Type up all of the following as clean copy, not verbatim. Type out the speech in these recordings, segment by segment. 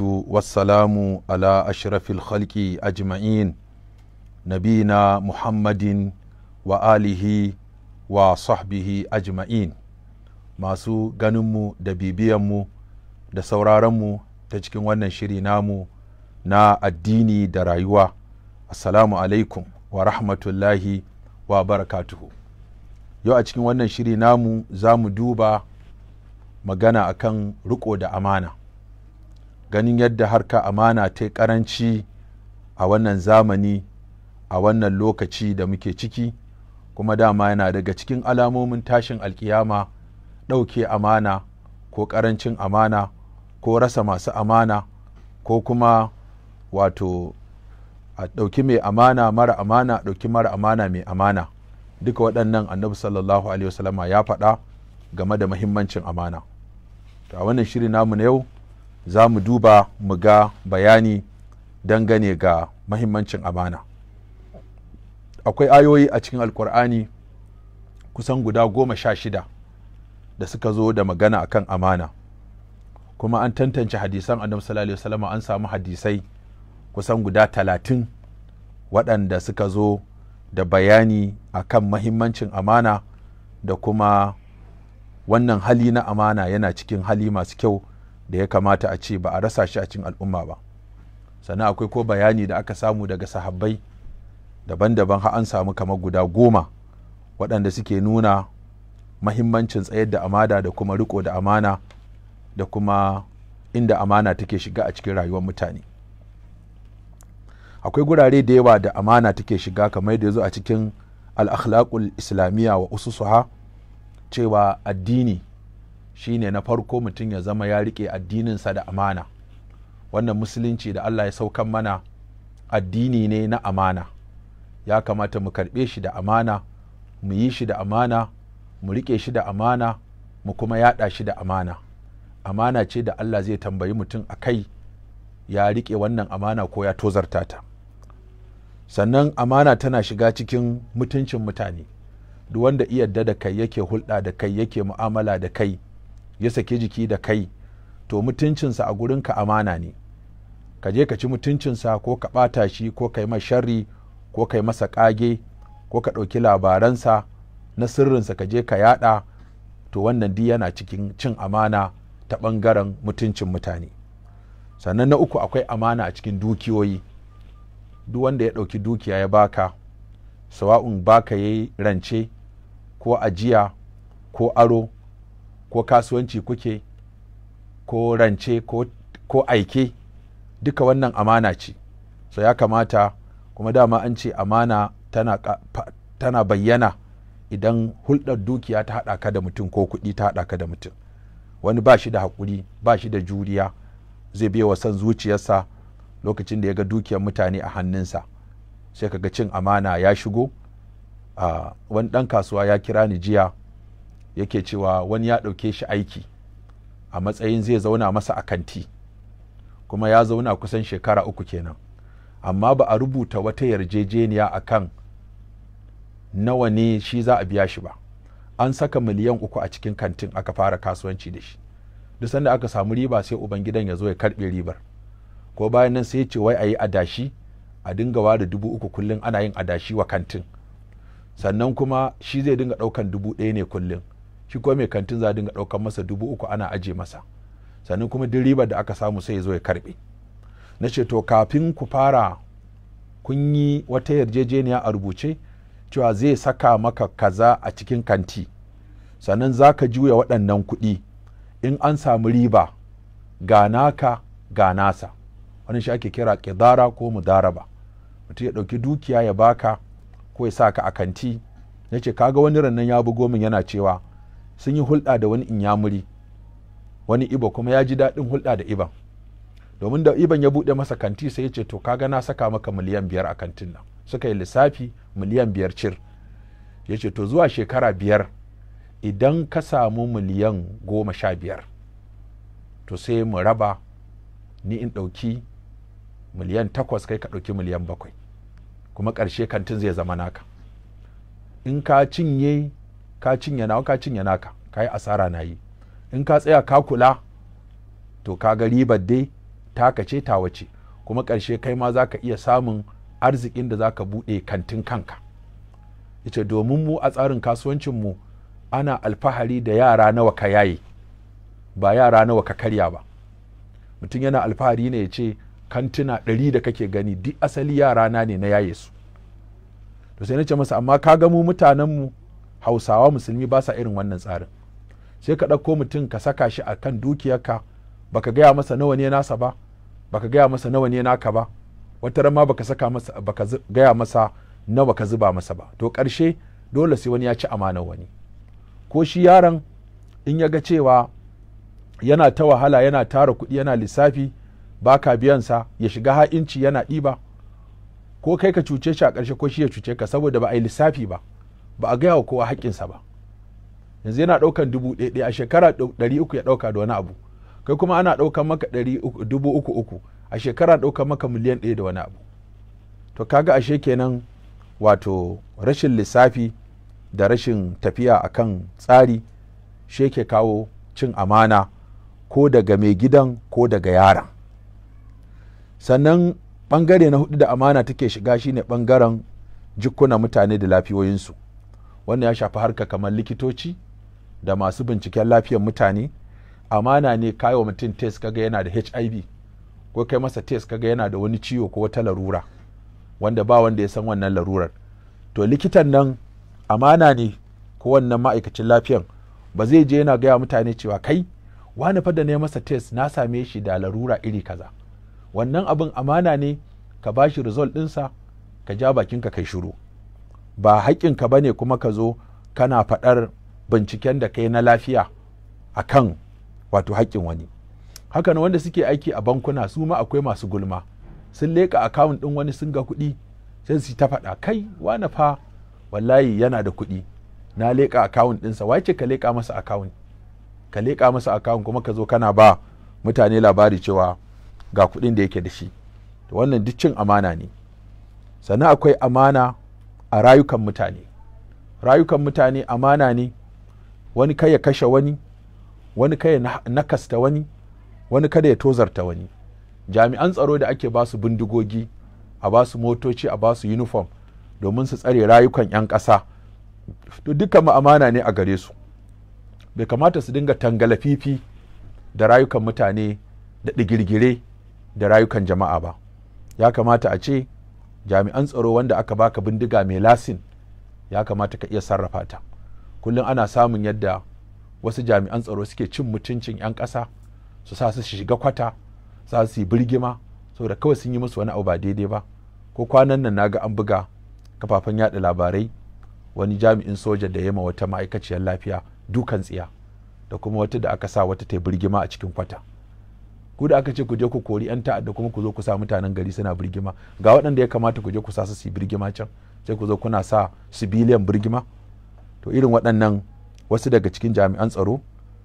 والسلام على أشرف الخلق أجمعين نبينا محمد وآله وصحبه أجمعين. masu ganinmu da bibiyanmu da sauraronmu ta cikin wannan shiri namu na addini da rayuwa. Assalamu alaikum wa rahmatullahi wa barakatuhu. Yau a cikin wannan shiri namu za mu duba magana akan riko da amana. Ganin yadda harka amana ta karanci a wannan zamani, a wannan lokaci da muke ciki, kuma dama yana daga cikin alamomin tashin alkiyama ɗauke amana ko ƙarancin amana ko rasa masu amana ko kuma wato a ɗauki mai amana mara amana, ɗauki mara amana mai amana. Duka waɗannan annabi sallallahu alaihi wasallama ya faɗa game da mahimmancin amana. To a wannan shiri namu na yau za mu duba mu ga bayani dangane ga mahimmancin amana. Akwai ayoyi a cikin alkur'ani kusan guda 16 da suka zo da magana akan amana, kuma an tantance hadisan annabi sallallahu alaihi wasallam. An samu hadisai kusan guda 30 waɗanda suka zo da bayani akan mahimmancin amana da kuma wannan hali na amana yana cikin hali masu kyau da ya kamata a ce ba a rasa shi a cikin al'umma ba. Sannan akwai ko bayani da aka samu daga sahabbai daban-daban, har an samu kamar guda 10 waɗanda suke nuna mahimmancin tsayar da amana da kuma riko da amana da kuma inda amana take shiga a cikin rayuwar mutane. Akwai gurare da yawa da amana take shiga, kamar da ya zo a cikin al-akhlaqul islamiyya wa ususuha, cewa addini shine na farko mutum ya zama ya rike addininsa da amana. Wannan musulunci da Allah ya saukan mana addini ne na amana, ya kamata mu karɓe shi da amana, mu yi shi da amana, mu rike shi da amana, mu kuma yaɗa shi da amana. Amana ce da Allah zai tambayi mutum a kai, ya rike wannan amana ko ya tozarta ta. Sannan amana tana shiga cikin mutuncin mutane. Duk wanda iya yarda da kai, yake hulɗa da kai, yake mu'amala da kai, ya sake jiki da kai, to mutuncinsa a gurinka amana ne. Ka je ka ci mutuncinsa ko ka ɓata shi ko ka yi masa sharri ko ka yi masa ƙage ko ka ɗauki labaransa na sirrinsa ka je ka yaɗa, to wannan duk yana cikin cin amana ta ɓangaren mutuncin mutane. Sannan na uku, akwai amana a cikin dukiyoyi. Duk wanda ya ɗauki dukiya ya baka, sawa'un baka yayi rance ko ajiya ko aro ko kasuwanci kuke ko rance ko aike, duka wannan amana ce. So ya kamata, kuma dama an ce amana tana bayyana idan hulɗar dukiya ta haɗa ka da mutum ko kuɗi ta haɗa ka da mutum. Wani ba shi da haƙuri, ba shi da juriya, zai biya wa son zuciyarsa lokacin da ya ga dukiyar mutane a hannunsa, sai kaga cin amana ya shigo. Wani ɗan kasuwa ya kira ni jiya, yake cewa wani ya ɗauke shi aiki a matsayin zai zauna masa a kanti, kuma ya zauna kusan shekara 3 kenan, amma ba a rubuta wata yarjejeniya akan nawa ne shi za a biya shi ba. An saka miliyan 3 a cikin kantin, aka fara kasuwanci da shi. Duk sanda aka samu riba sai ubangidan ya zo ya karɓe ribar, ko bayan nan sai ya ce wai a yi adashi, a dinga ware 3,000 kullum ana yin adashi wa kantin. Sannan kuma shi zai dinga ɗaukan 1,000 ne kullum, shi kuma mai kantin za a dinga ɗaukan masa 3,000 ana aje masa. Sannan kuma duk ribar da aka samu sai ya zo ya karɓe. Na ce to kafin ku fara, kun yi wata yarjejeniya a rubuce cewa zai saka maka kaza a cikin kanti, sannan za ka juya waɗannan kuɗi, in an samu riba ga naka ga nasa. Wani shi ake kira ƙidara ko mudaraba. Mutum ya ɗauki dukiya ya baka ko ya sa ka a kanti. Ya ce kaga wani rannan ya bugo min yana cewa sun yi hulɗa da wani inyamuri, wani ibo, kuma ya ji daɗin hulɗa da iban, domin da iban ya buɗe masa kanti sai ya ce to kaga na saka maka miliyan 5 a kantin nan. Suka yi lissafi, miliyan 5 cir. Ya ce to zuwa shekara 5 idan ka samu miliyan 15, to sai mu raba, ni in ɗauki miliyan 8, kai ka ɗauki miliyan 7, kuma ƙarshe kantin zai zama naka. In ka cinye nawa, ka cinye naka, ka yi asara na yi. In ka tsaya ka kula, to kaga ribar dai taka ce tawa ce, kuma ƙarshe kai ma za ka iya samun arzikin da za ka buɗe kantin kanka. Yace domin mu a tsarin kasuwancinmu ana alfahari da yara nawa ka yaye, ba yara nawa ka karya ba. Mutum yana alfahari ne ya ce kantuna 100 da kake gani duk asali yara na ne na yaye su. To sai na ce masa amma ka ga mu mutanenmu Hausawa musulmi ba sa irin wannan tsarin. Sai ka ɗauko mutum ka saka shi a kan dukiyarka, baka gaya masa nawa ne nasa ba, baka gaya masa nawa ne naka ba, wata ran ma baka gaya masa nawa ka zuba masa ba. To ƙarshe dole sai wani ya ci amanar wani. Ko shi yaron in ya ga cewa yana ta wahala, yana tara kuɗi, yana lissafi, baka biyansa, ya shiga ha'inci yana ɗiba, ko kai ka cuce shi a ƙarshe ko shi ya cuce ka, saboda ba a yi lissafi ba, ba a gaya wa kowa haƙƙinsa ba. Yanzu yana ɗaukan 1,000 a shekara 300 ya ɗauka da wani abu, kai kuma ana ɗaukan maka 300,000 a shekara ɗaukan maka miliyan 1 da wani abu. To kaga ashe kenan wato rashin lissafi da rashin tafiya akan tsari shi ke kawo cin amana, ko daga mai gidan ko daga yaron. Sannan ɓangare na hudu da amana take shiga shine ɓangaren jikuna mutane da lafiyoyinsu. Wannan ya shafi harka kamar likitoci da masu binciken lafiyar mutane. Amana ne kai wa mutum test kaga yana da HIV, ko kai masa test kaga yana da wani ciwo ko wata larura wanda ba wanda ya san wannan larurar. To likitan nan amana ne, ko wannan ma'aikacin lafiyan ba zai je yana gaya mutane cewa kai wani fa da ne masa test na same shi da larura iri kaza. Wannan abin amana ne, ka ba shi result ɗinsa, ka ja bakinka kai shiru. Ba haƙƙinka ba ne kuma ka zo kana faɗar binciken da kai na lafiya a kan wato haƙƙin wani. Haka wanda suke aiki a bankuna su ma akwai masu gulma, sun leƙa akawun ɗin wani sun ga kuɗi sai su ta faɗa kai wani fa wallahi yana da kuɗi, na leƙa akawun ɗinsa. Wace ka leƙa masa akawun? Ka leƙa masa akawun kuma ka zo kana ba mutane labari cewa ga kuɗin da yake da shi. To wannan duk cin amana ne. Sannan akwai amana a rayukan mutane. Rayukan mutane amana ne, wani kai ya kashe wani, wani kai ya nakasta wani, wani kada ya tozarta wani. Jami'an tsaro da ake ba su bindigogi, a ba su motoci, a ba su uniform domin su tsare rayukan 'yan ƙasa, to dukkan amana ne a gare su. Bai kamata su dinga tangala fifi da rayukan mutane da digirgire da rayukan jama'a ba. Ya kamata a ce jami'an tsaro wanda aka baka bindiga mai lasin ya kamata ka iya sarrafa ta. Kullum ana samun yadda wasu jami'an tsaro suke cin mutuncin 'yan ƙasa, su sa su shiga kwata, sa su yi birgima saboda kawai sun yi musu wani abu ba daidai ba. Ko kwanan nan naga an buga kafafen yada labarai wani jami'in soja da yema wata ma'aikaciyar lafiya dukan tsiya, da kuma wata da aka sa wata ta birgima a cikin kwata. Ku da aka ce ku je ku kori 'yan ta'adda kuma ku zo ku sa mutanen gari suna birgima, ga waɗanda ya kamata ku je ku sa su yi birgima can, sai ku zo kuna sa civilian birgima. To irin waɗannan wasu daga cikin jami'an tsaro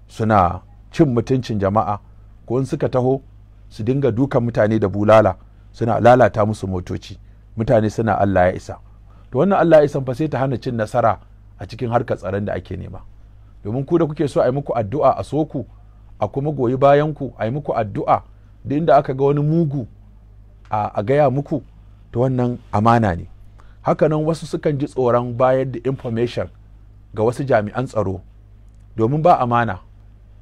suna cin mutuncin jama'a, ko in suka taho su dinga dukan mutane da bulala, suna lalata musu motoci, mutane suna Allah ya isa. To wannan Allah ya isa fa sai ta hana cin nasara a cikin harkar tsaron da ake nema. Domin ku da kuke so a yi muku addu'a a soku, a kuma goyi bayan ku, a yi muku addu'a da inda aka ga wani mugu a gaya muku, to wannan amana ne. Hakanan wasu sukan ji tsoron bayar da information ga wasu jami'an tsaro domin ba amana.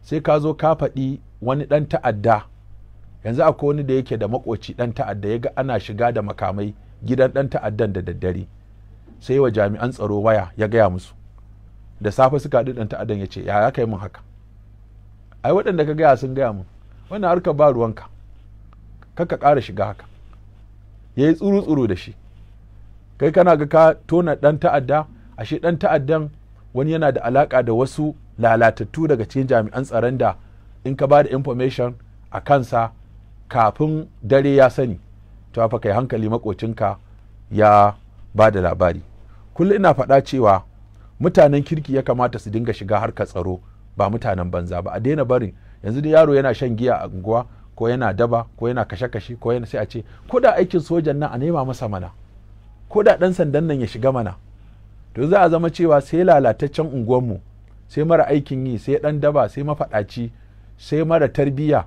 Sai ka zo ka faɗi wani ɗan ta'adda, yanzu akwai wani da yake da makoci ɗan ta'adda, ya ga ana shiga da makamai gidan ɗan ta'addan da daddare, sai wa jami'an tsaro waya ya gaya musu. Da safe suka haɗu ɗan ta'addan ya ce ya kai mun haka, ai waɗanda ka gaya sun gaya mun, wannan harkar ba ruwanka, kaka ƙara shiga haka. Ya yi tsuru-tsuru da shi. Kai kana ga ka tona ɗan ta'adda, ashe ɗan ta'addan wani yana da alaƙa da wasu lalatattu daga cikin jami'an tsaron da in ka ba da information a kansa kafin dare ya sani, to fa kai hankali makocinka ya ba da labari. Kullum ina faɗa cewa mutanen kirki ya kamata su dinga shiga harkar tsaro, ba mutanen banza ba. A daina barin yanzu da yaro yana shan giya a unguwa, ko yana daba, ko yana kashe-kashe, ko yana sai a ce ko da aikin sojan nan a nema masa mana, ko da ɗan sandan nan ya shiga mana. To za a zama cewa sai lalataccen unguwanmu, sai mara aikin yi, sai ɗan daba, sai mafaɗaci, sai mara tarbiyya,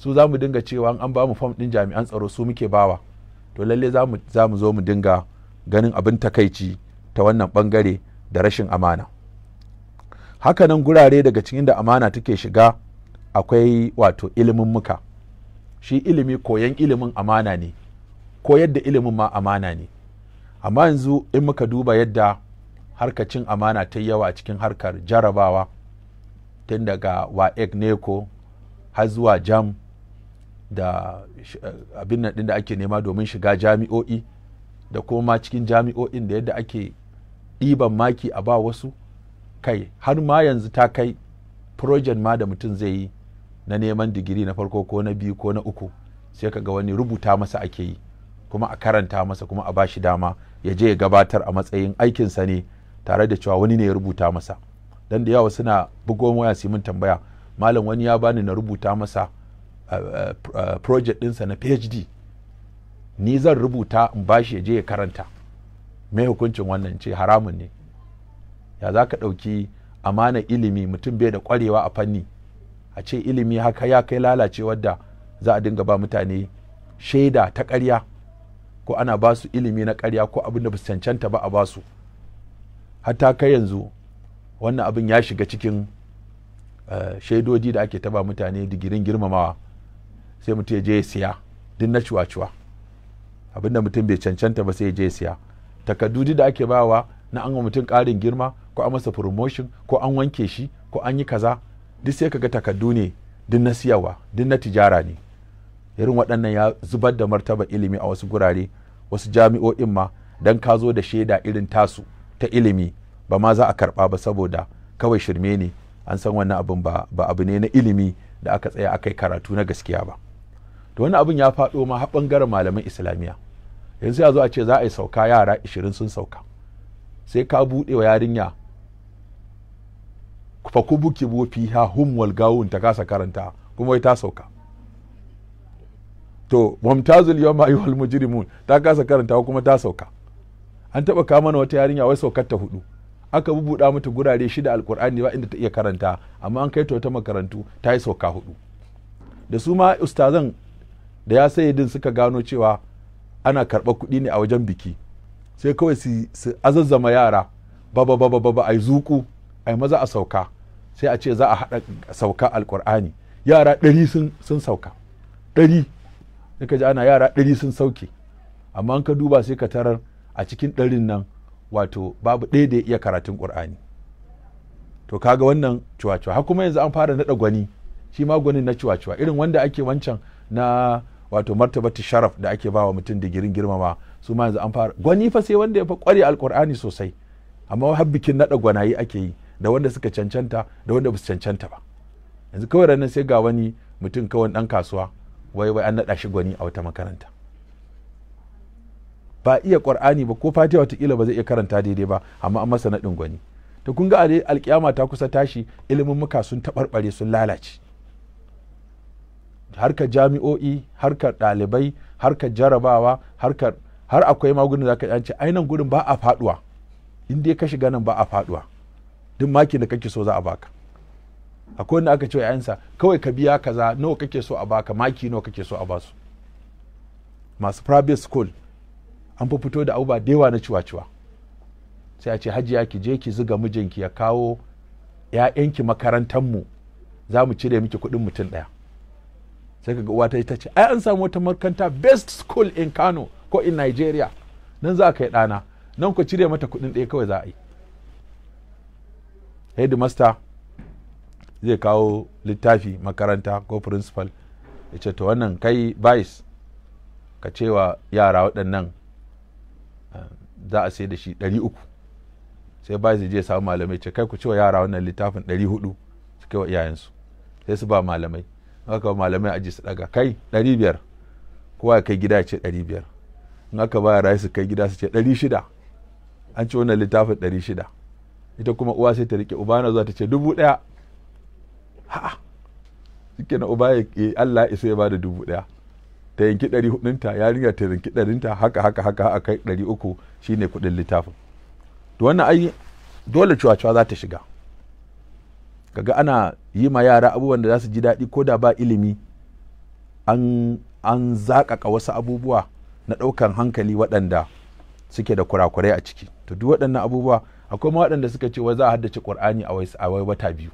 su za mu dinga cewa an ba mu fam ɗin jami'an tsaro su muke bawa, to lalle za mu zo mu dinga ganin abin takaici ta wannan ɓangare da rashin amana. Hakanan gurare daga cikin da amana take shiga akwai wato ilimin muka. Shi ilimi, koyan ilimin amana ne, koyar da ilimin ma amana ne. Amma yanzu in muka duba yadda harkar cin amana ta yawa a cikin harkar jarabawa, tun daga WAEC, NECO har zuwa JAM da abin nan ɗin da ake nema domin shiga jami'o'i, da kuma cikin jami'o'in da yadda ake ɗiban maki a ba wasu, kai har ma yanzu ta kai project ma da mutum zai yi na neman digiri na farko ko na biyu ko na uku, sai ka ga wani rubuta masa ake yi, kuma a karanta masa, kuma a bashi dama ya je ya gabatar a matsayin aikinsa ne, tare da cewa wani ne ya rubuta masa. Dan da yawa suna bugo waya su min tambaya, malam wani ya bani na rubuta masa project ɗinsa na PhD, ni zan rubuta in bashi ya je ya karanta, mai hukuncin wannan? Ce haramun ne. Ya za ka ɗauki amana ilimi, mutum bai da ƙwarewa a fanni, a ce ilimi haka ya kai lalace wadda za a dinga ba mutane shaida ta ƙarya, ko ana ba su ilimi na ƙarya, ko abin da ba su cancanta ba a ba su. Hatta kai yanzu wannan abin ya shiga cikin shaidoji da ake taba mutane digirin girmamawa, sai mutum ya je ya siya din na ciwa-ciwa, abin da mutum bai cancanta ba sai ya je ya siya. Takardu da ake bawa na an wa mutum ƙarin girma, ko an masa promotion, ko an wanke shi, ko an yi kaza, duk sai kaga takardu ne din na siyarwa, din na tijara ne. Irin waɗannan ya zubar da martaba ilimi a wasu gurare, wasu jami'o'in ma dan ka zo da shaida irin tasu ta ilimi ba ma za a karɓa ba, saboda kawai shirme ne, an san wannan abin ba abu ne na ilimi da aka tsaya aka yi karatu na gaskiya ba. To wannan abin ya faɗo ma har ɓangaren malaman islamiyya. Yanzu ya zo a ce za a yi sauka, yara 20 sun sauka, sai ka buɗe wa yarinya fa kubuki bu fiha hum wal gawun ta kasa karanta, kuma wai ta sauka. To mumtazul yawma ayyuhal mujrimun ta kasa karanta kuma ta sauka. An taba kawo mana wata yarinya wai saukar ta 4, aka bubuɗa mata gurare 6 alkur'ani ba inda ta iya karanta, amma an kai ta wata makarantu ta yi sauka 4. Da su ma ustazan da ya sayyidin suka gano cewa ana karɓar kuɗi ne a wajen biki, sai kawai su azazzama yara ba ai zuku ai maza a sauka, sai a ce za a haɗa sauka alkur'ani, yara 100 sun sauka, 100 ka ji ana yara 100 sun sauke, amma an ka duba sai ka tarar a cikin 100 nan wato babu ɗaya da ya iya karatun ƙur'ani. To kaga wannan cuwa-cuwa. Har kuma yanzu an fara naɗa gwani, shi ma gwanin na cuwa-cuwa, irin wanda ake wancan na wato martabatu sharaf da ake ba wa mutum digirin girmama, su ma yanzu an fara gwani fa sai wanda ya fa ƙware alƙur'ani sosai, amma har bikin naɗa gwanayi ake yi, da wanda suka cancanta da wanda ba su cancanta ba. Yanzu kawai ranar sai ga wani mutum kawai ɗan kasuwa wai an naɗa shi gwani a wata makaranta, ba iya ƙur'ani ba, ko fatiha watakila ba zai iya karanta daidai ba, amma an masa naɗin gwani. To kun ga a alƙiyama ta kusa tashi, ilimin muka sun taɓarɓare sun lalace. Harkar jami'o'i, harkar ɗalibai, harkar jarabawa, har akwai magunan da ka ce ai nan gudun ba a faɗuwa, in dai ka shiga nan ba a faɗuwa, duk makin da kake so za a baka. Akwai wanda aka ce wa yayansa kawai ka biya kaza, nawa kake so a baka, maki nawa kake so a basu. Masu private school an fi fito da abubuwa da yawa na ciwa-ciwa, sai a ce hajiya ki je ki zuga mijinki ya kawo 'ya'yanki makarantar mu, za mu cire miki kuɗin mutum ɗaya. Sai kaga uwa ta ce ai an samu wata makaranta best school in Kano ko in Nigeria, nan za a kai ɗana, nan ku cire mata kuɗin ɗaya kawai za a yi. Headmaster zai kawo littafi makaranta ko principal ya ce to wannan kai vice ka cewa yara waɗannan za a sai da shi 300, sai vice je samu malamai ce kai ku cewa yara wannan littafin 400 su kai wa iyayensu, sai su ba malamai, haka malamai aji su daga kai 500, kowa ya kai gida ya ce 500, in aka ba yara su kai gida su ce 600, an ci wannan littafin 600. Ita kuma uwa sai ta rike uba na zuwa ta ce 1000. Ha'a, suke na uba ya Allah isa ya bada 1000, ta yanki 400 yarinya ta yanki 100, haka kai 300 shine kudin littafin. To wannan ai dole cuwa-cuwa za ta shiga, kaga ana yi ma yara abubuwan da za su ji daɗi ko da ba ilimi, an zaƙaƙa wasu abubuwa na ɗaukan hankali waɗanda suke da kurakurai a ciki. To duk waɗannan abubuwa, akwai ma waɗanda suka ce wai za a haddace Qur'ani a wai wata 2.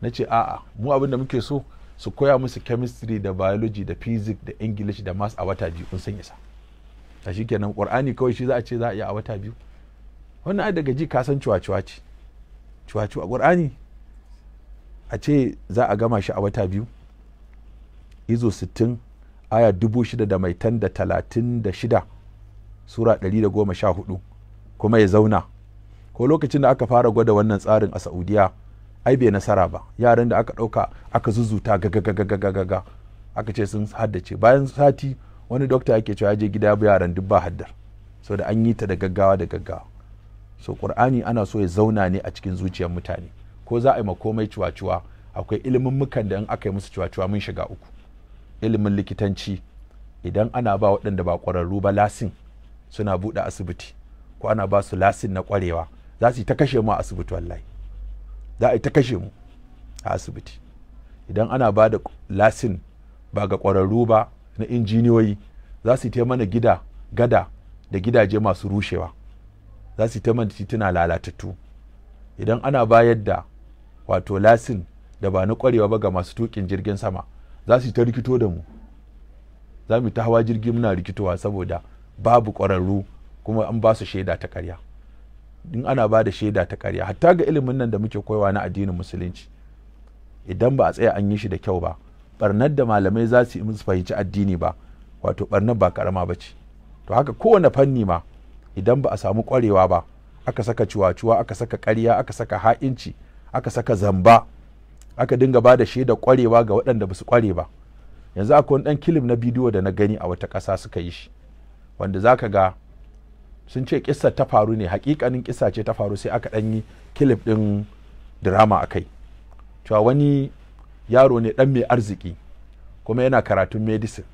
Na ce a'a, mu abin da muke so su koya musu chemistry da biology da physics da English da maths a wata 2 kun san isa. A shi kenan Qur'ani kawai shi za a ce za a iya a wata 2. Wannan ai daga ji ka san ciwaciwa ce. Ciwaciwa Qur'ani a ce za a gama shi a wata 2. Izo 60 aya 6,936 sura 114 kuma ya zauna. Ko lokacin da aka fara gwada wannan tsarin a Saudiya ai bai nasara ba. Yaran da aka ɗauka aka zuzuta gaga aka ce sun haddace. Bayan sati wani dokta yake cewa ya je gida ya yaran duk ba haddar, so da an yi ta da gaggawa. So Qur'ani ana so ya zauna ne a cikin zuciyar mutane. Ko za a yi makomai ciwaciwa, akwai ilimin mukan da in aka yi musu ciwaciwa mun shiga uku. Ilimin likitanci, idan ana ba waɗanda ba ƙwararru ba lasin suna buɗe asibiti, ko ana ba su lasin na ƙwarewa, za su yi ta kashe mu a asibiti. Wallahi za a yi ta kashe mu a asibiti. Idan ana ba da lasin ba ga ƙwararru ba na injiniyoyi, za su yi mana gada da gidaje masu rushewa, za su yi mana tituna lalatattu. Idan ana bayar da wato lasin da ba na ƙwarewa ba ga masu tuƙin jirgin sama, za su yi ta rikito da mu, za mu ta hawa jirgi muna rikitowa saboda babu ƙwararru kuma an ba su shaida ta ƙarya. In ana ba da shaida ta ƙarya, hatta ga ilimin nan da muke koyawa na addinin musulunci, idan ba a tsaya an yi shi da kyau ba, barnar da malamai za su yi musu fahimci addini ba, wato barnar ba karama ba ce. To haka kowane fanni ma, idan ba a samu ƙwarewa ba, aka saka ciwaciwa, aka saka ƙarya, aka saka ha'inci, aka saka zamba, aka dinga ba da shaida ƙwarewa ga waɗanda ba su ƙware ba. Yanzu akwai wani ɗan kilim na bidiyo da na gani a wata ƙasa suka yi shi, wanda za ka ga sun ce kissa ta faru ne, hakikanin kissa ce ta faru, sai aka ɗan yi kilif ɗin drama a kai. Cewa wani yaro ne ɗan mai arziki kuma yana karatun medicine,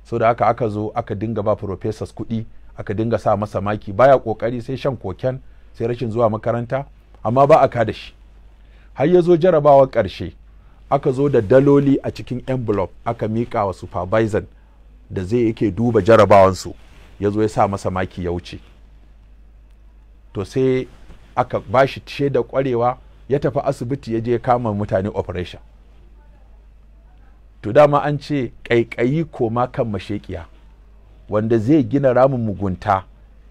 so da aka zo aka dinga ba professors kuɗi, aka dinga sa masa maki, baya ƙoƙari sai shan koken, sai rashin zuwa makaranta, amma ba a ka da shi. Har ya zo jarabawar ƙarshe, aka zo da daloli a cikin envelope, aka miƙa wa supervisor da zai yake duba jarabawansu, ya zo ya sa masa maki ya wuce. To sai aka ba shi shaida ƙwarewa, ya tafi asibiti ya je kama mutane operation. To dama an ce ƙaiƙayi koma kan mashekiya, wanda zai gina ramin mugunta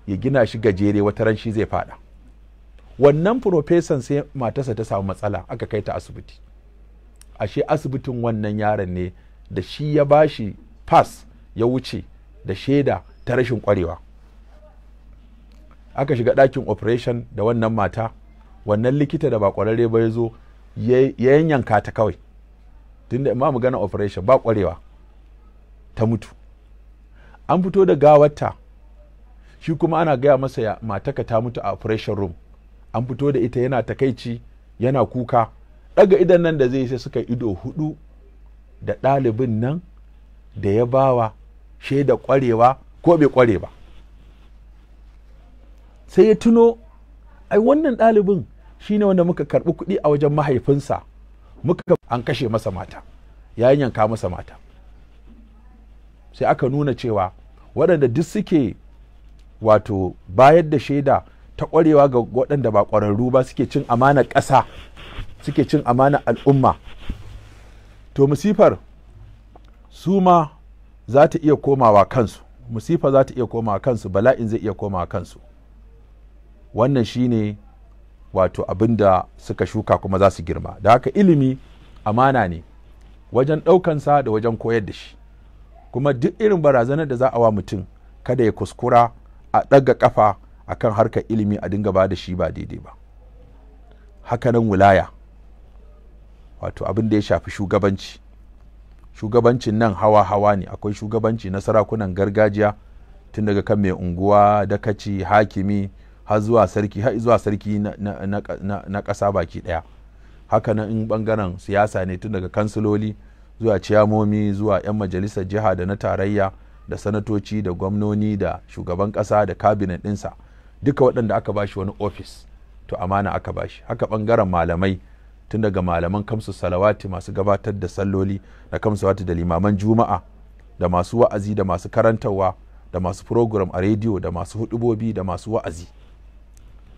ya gina shi gajere, wata ran shi zai fada. Wannan profesan sai matarsa ta samu matsala, aka kai ta asibiti. Ashe asibitin wannan yaron ne da shi ya bashi pass ya wuce da shaida ta rashin ƙwarewa. Aka shiga ɗakin operation da wannan mata, wannan likita da ba ƙwararre ba ya zo ya yanyanka ta kawai, tunda ma magana operation ba ƙwarewa, ta mutu. An fito da gawarta, shi kuma ana gaya masa mataka ta mutu a operation room. An fito da ita yana takaici, yana kuka, ɗaga idan nan da zai sai suka ido hudu da ɗalibin nan da ya bawa shaida ƙwarewa ko bai ƙware ba. Sai ya tuno, ai wannan ɗalibin shine wanda muka karɓi kuɗi a wajen mahaifinsa, an kashe masa mata, ya yanka masa mata. Sai aka nuna cewa waɗanda duk suke wato bayar da shaida ta ƙwarewa ga waɗanda ba ƙwararru ba, suke cin amanar ƙasa, suke cin amanar al'umma. To musifar su ma za ta iya komawa kansu, musifa za ta iya komawa kansu, bala'in zai iya komawa kansu. Wannan shine wato abin da suka shuka kuma za su girma. Da haka ilimi amana ne wajen ɗaukansa da wajen koyar da shi. Kuma duk irin barazanar da za a wa mutum, kada ya kuskura a ɗaga ƙafa a kan harkar ilimi a dinga ba da shi ba daidai ba. Hakanan wilaya, wato abin da ya shafi shugabanci. Shugabancin nan hawa-hawa ne, akwai shugabanci na sarakunan gargajiya, tun daga kan mai unguwa, dakaci, hakimi, har zuwa sarki, har zuwa sarki na ƙasa baki ɗaya. Hakanan in ɓangaren siyasa ne, tun daga kansiloli zuwa ciyamomi, zuwa 'yan majalisar jiha da na tarayya, da sanatoci, da gwamnoni, da shugaban ƙasa, da kabinet ɗinsa, duka waɗanda aka bashi wani ofis, to amana aka bashi. Haka ɓangaren malamai, tun daga malaman kamsu salawati masu gabatar da salloli da kamsu salawati da limaman juma'a da masu wa'azi da masu karantarwa da masu program a rediyo da masu hudubobi da masu wa'azi.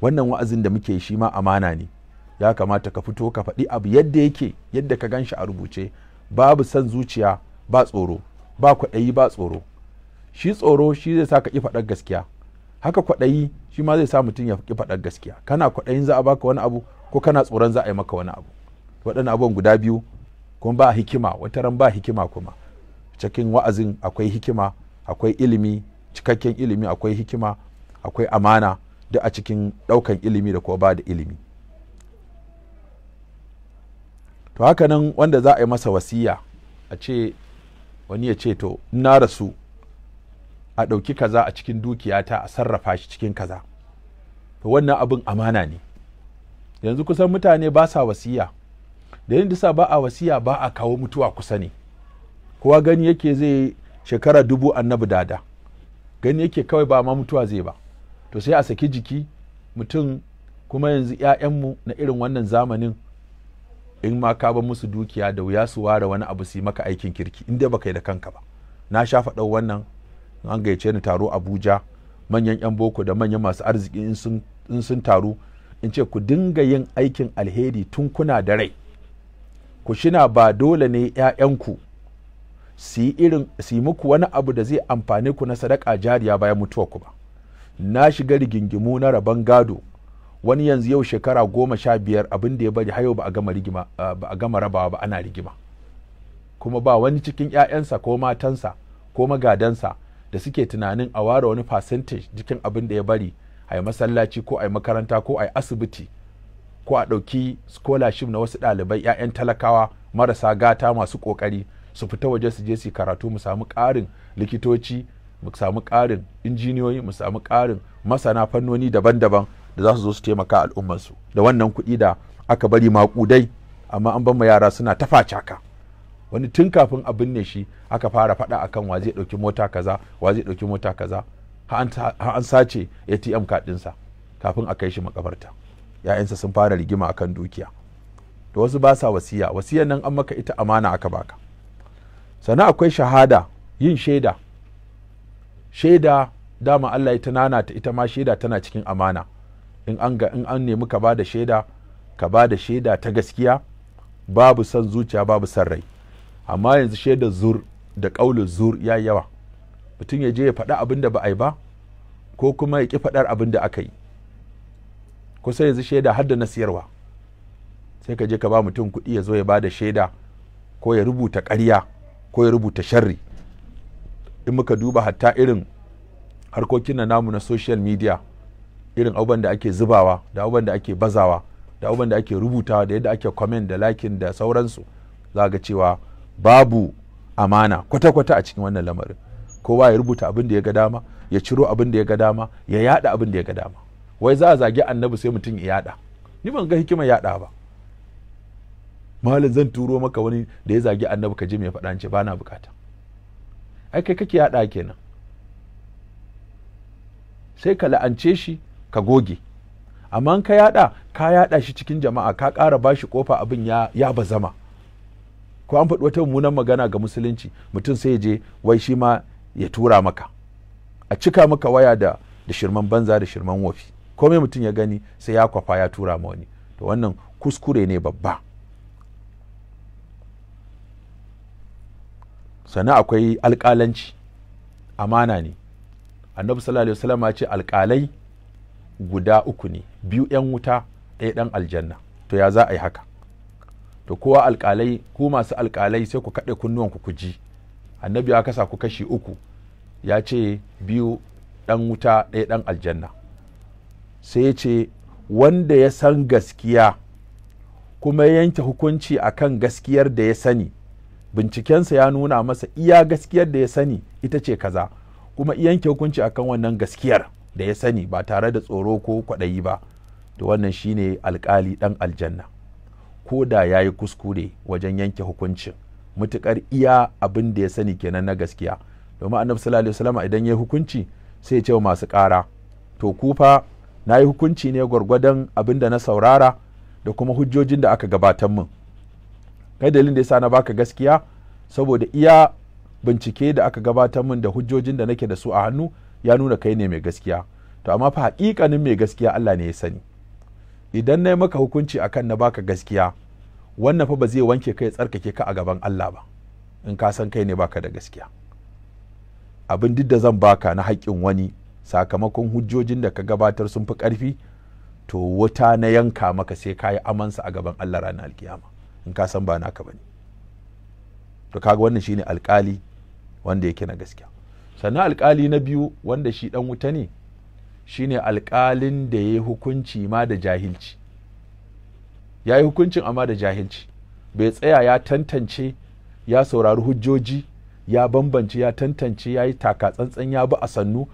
Wannan wa'azin da muke shi ma amana ne, ya kamata ka fito ka faɗi abu yadda yake, yadda ka ganshi a rubuce, babu son zuciya ba tsoro, ba kwaɗayi ba tsoro. Shi tsoro shi zai sa ka ƙi faɗar gaskiya, haka kwaɗayi shi ma zai sa mutum ya ƙi faɗar gaskiya. Kana kwaɗayin za a baka wani abu ko kana tsoron za a yi maka wani abu. Waɗannan abubuwan guda biyu kuma ba hikima, wata ran ba hikima kuma. Cikin wa'azin akwai hikima, akwai ilimi, cikakken ilimi, akwai hikima, akwai amana, duk a cikin ɗaukan ilimi da kuma ba da ilimi. To haka nan wanda za a yi masa wasiya, a ce wani ya ce to in na rasu a ɗauki kaza a cikin dukiyata a sarrafa shi cikin kaza, to wannan abin amana ne. Yanzu kusan mutane ba sa wasiya, da yin disa ba a wasiya ba a kawo mutuwa kusa ne. Kowa gani yake zai shekara 1000 annabi dada, gani yake kawai ba ma mutuwa zai ba. To sai a saki jiki mutum, kuma yanzu 'ya'yanmu na irin wannan zamanin in ma ka ba musu dukiya da wuya su ware wani abu su yi maka aikin kirki in dai baka yi da kanka ba. Na sha faɗan wannan, an gayyace ni taro Abuja, manyan 'yan boko da manyan masu arziki in sun taru, in ce ku dinga yin aikin alheri tun kuna da rai. Ku shina ba dole ne 'ya'yanku su yi muku wani abu da zai amfane ku na sadaka jariya bayan mutuwa ku ba. Na shiga rigingimu na rabon gado, wani yanzu yau shekara 15 abin da ya bari hayo ba a gama rabawa ba, ana rigima. Kuma ba wani cikin 'ya'yansa ko matansa ko magadansa da suke tunanin a ware wani percentage cikin abin da ya bari, a yi masallaci ko a yi makaranta ko a yi asibiti ko a ɗauki scholarship na wasu ɗalibai 'ya'yan talakawa marasa gata masu ƙoƙari su fita waje su je su karatu, mu samu ƙarin likitoci, mu samu ƙarin injiniyoyi, mu samu ƙarin masana fannoni daban-daban da za su zo su taimaka al'ummarsu da wannan kuɗi da aka bari maƙudai, amma an ban ma yara suna ta facaka. Wani tun kafin a binne shi aka fara faɗa akan wa zai ɗauki mota kaza, wa zai ɗauki mota kaza, har an sace ATM card ɗinsa kafin a kai shi makabarta. ‘Ya'yansa sun fara rigima akan dukiya. Da wasu ba sa wasiya, wasiyan nan an maka ita amana aka baka. Sannan akwai shahada, yin shaida. Shaida dama Allah ya tanana ta, ita ma shaida tana cikin amana. In an nemi ka ba da shaida, ka ba da shaida ta gaskiya, babu son zuciya babu son rai. Amma yanzu shaidar zur da ƙaulin zur ya yawa. Mutum ya je ya faɗa abin da ba a yi ba, ko kuma ya ƙi faɗar abin da aka yi. Kusa yanzu shaida har da na siyarwa. Sai ka je ka ba mutum kuɗi ya zo ya ba da shaida, ko ya rubuta ƙarya, ko ya rubuta sharri. In muka duba hatta irin harkokin na namu na social media, irin abubuwan da ake zubawa da abubuwan da ake bazawa da abubuwan da ake rubutawa da yadda ake comment da liking da sauransu, za ga cewa babu amana kwata-kwata a cikin wannan lamarin. Kowa ya rubuta abin da ya ga dama, ya ciro abin da ya ga dama, ya yada abin da ya ga dama. Wai za a zagi annabi sai mutum ya yada. Ni ban ga hikimar yada ba. Malam zan turo maka wani da ya zagi annabi ka je mai faɗa, ce ba na bukata. Ai kai kake yada kenan. Sai ka la'ance shi ka goge. Amma ka yada shi cikin jama'a, ka ƙara ba shi kofa abin ya bazama. Ko an faɗi wata mummunan magana ga musulunci, mutum sai ya je wai shi ma ya tura maka, a cika maka waya da shirman banza da shirman wofi. Komai mutum ya gani sai ya kwafa ya tura ma wani. To wannan kuskure ne babba. Sannan akwai alƙalanci, amana ne. Annabi sallallahu alaihi wasallam ya ce alƙalai guda 3 ne, 2 'yan wuta, 1 ɗan aljanna. To ya za a yi haka? To kowa alƙalai, ku masu alƙalai sai ku kaɗe kunnuwanku ku ji. Annabi ya kasa ku kashi 3, ya ce 2 ɗan wuta, 1 ɗan aljanna. Sai ya ce wanda ya san gaskiya kuma yanke hukunci akan gaskiyar da ya sani, bincikensa ya nuna masa iya gaskiyar da ya sani ita ce kaza, kuma yanke hukunci akan wannan gaskiyar da ya sani ba tare da tsoro ko kwaɗayi ba, to wannan shine alƙali ɗan aljanna. Ko da ya yi kuskure wajen yanke hukuncin, mutuƙar iya abin da ya sani kenan na gaskiya. Domin annabi sallallahu alaihi wasallam idan ya yi hukunci sai ya ce wa masu ƙara, to ku fa na yi hukunci ne gwargwadon abin da na saurara da kuma hujjojin da aka gabatar min. Kai dalilin da yasa na baka gaskiya saboda iya bincike da aka gabatar min da hujjojin da nake da su a hannu ya nuna kai ne mai gaskiya. To amma fa haƙiƙanin mai gaskiya Allah ne ya sani. Idan na yi maka hukunci akan na baka gaskiya, wannan fa ba zai wanke kai tsarkake ka a gaban Allah ba, in ka san kai ne baka da gaskiya. Abin duk da zan baka na haƙƙin wani sakamakon hujjojin da ka gabatar sun fi ƙarfi, to wuta na yanka maka sai ka yi amansa a gaban Allah ranar alkiyama, in ka san ba naka bane. To kaga wannan shine alƙali wanda yake na gaskiya. Sannan alƙali na biyu wanda shi dan wuta ne, shine alƙalin da ya yi hukunci ma da jahilci. Ya yi hukuncin amma da jahilci, bai tsaya ya tantance, ya saurari hujjoji, ya bambance, ya tantance, ya yi taka tsantsan, ya bi a sannu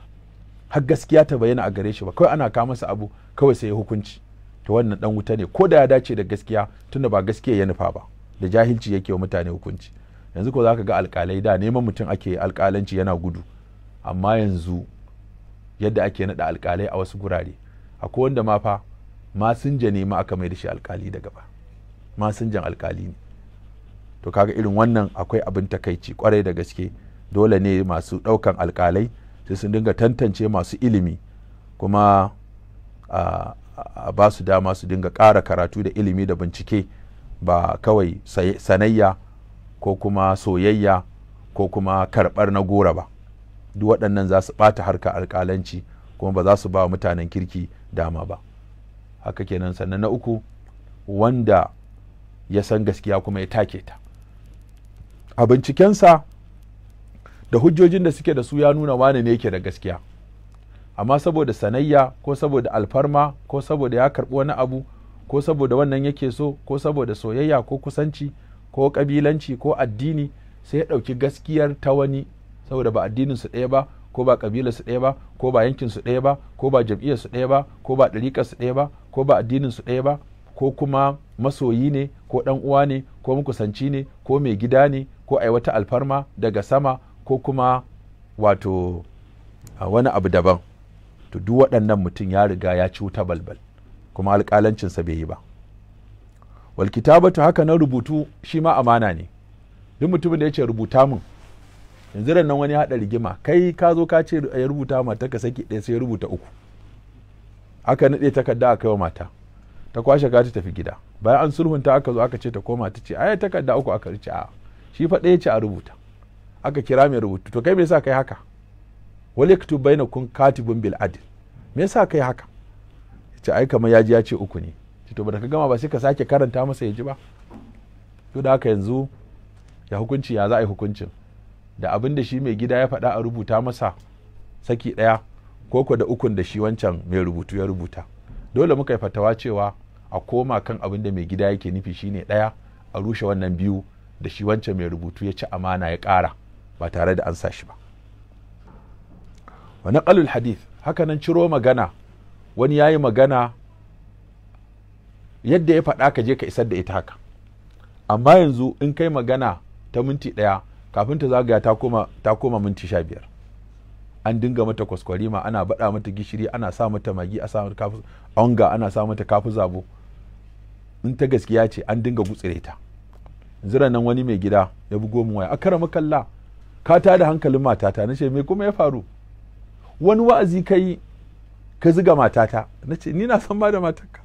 har gaskiya ta bayyana a gare shi ba. Kawai ana kawo masa abu kawai sai ya hukunci. To wannan dan wuta ne, ko da ya dace da gaskiya, tunda ba gaskiya ya nufa ba, da jahilci yake wa mutane hukunci. Yanzu ko za ka ga alƙalai da neman mutum ake alƙalanci yana gudu, amma yanzu yadda ake naɗa alƙalai a wasu gurare, akwai wanda ma fa masinja ne ma aka mai da shi alƙali daga ba, masinjan alƙali ne. To kaga irin wannan akwai abin takaici kwarai da gaske. Dole ne masu ɗaukan alƙalai sai sun dinga tantance masu ilimi, kuma a ba su dama su dinga ƙara karatu da ilimi da bincike, ba kawai sanayya ko kuma soyayya ko kuma karɓar na gora ba. Duk waɗannan za su ɓata harkar alƙalanci, kuma ba za su ba mutanen kirki dama ba. Haka kenan. Sannan na uku, wanda ya san gaskiya kuma ya take ta. A bincikensa da hujjojin da suke da su ya nuna wane ne yake da gaskiya, amma saboda sanayya ko saboda alfarma ko saboda ya karɓi wani abu ko saboda wannan yake so ko saboda soyayya ko kusanci ko ƙabilanci ko addini, sai ya ɗauki gaskiyar ta wani, saboda ba addininsu ɗaya ba, ko ba ƙabilarsu ɗaya ba, ko ba yankinsu ɗaya ba, ko ba jam'iyyarsu ɗaya ba, ko ba ɗariƙarsu ɗaya ba, ko ba addininsu ɗaya ba, ko kuma masoyi ne ko ɗan uwa ne ko makusanci ne ko mai gida ne ko ai wata alfarma daga sama ko kuma wato wani abu daban. To duk waɗannan mutum ya riga ya ci wuta balbal, kuma alƙalancinsa bai yi ba. Wal kitabatu, haka na rubutu shi ma amana ne. Duk mutumin da ya ce rubuta min, yanzu nan wani haɗa rigima, kai ka zo ka ce ya rubuta mata ka saki ɗaya, sai ya rubuta 3, aka naɗe takarda aka yi wa mata, ta kwashe ka ta tafi gida. Bayan an sulhunta aka zo aka ce ta koma, ta ce ai takarda 3 aka rice, a shi fa ɗaya ce a rubuta. Aka kira mai rubutu, to kai me yasa kai haka? Wal yaktub bainakum katibun bil adl, me yasa kai haka? Ce ai kamar ya ji ya ce 3 ne. To ba da ka gama ba sai ka sake karanta masa ya ji ba. To da haka yanzu ya hukunci, ya za a yi hukuncin da abin da shi mai gida ya faɗa a rubuta masa saki ɗaya, ko da 3 da shi wancan mai rubutu ya rubuta. Dole muka yi fatawa cewa a koma kan abin da mai gida yake nufi shine 1, a rushe wannan 2 da shi wancan mai rubutu ya ci amana ya ƙara ba tare da an sa shi ba. Wa naqalul hadith, haka nan ciro magana, wani yayi magana yadda ya faɗa ka je ka isar da ita haka. Amma yanzu in kai magana ta minti 1, kafin ta zagaya ta koma minti 15. An dinga mata kwaskwarima, ana baɗa mata gishiri, ana sa mata magi, a sa mata kafu onga, ana sa mata kafu zabo. In ta gaskiya ce an dinga gutsire ta. Ziran nan wani mai gida ya bugo min waya, akara makalla ka tada hankalin matata. Nace me kuma ya faru? Wani wa'azi kai ka ziga matata. Nace ni na san ba da matarka,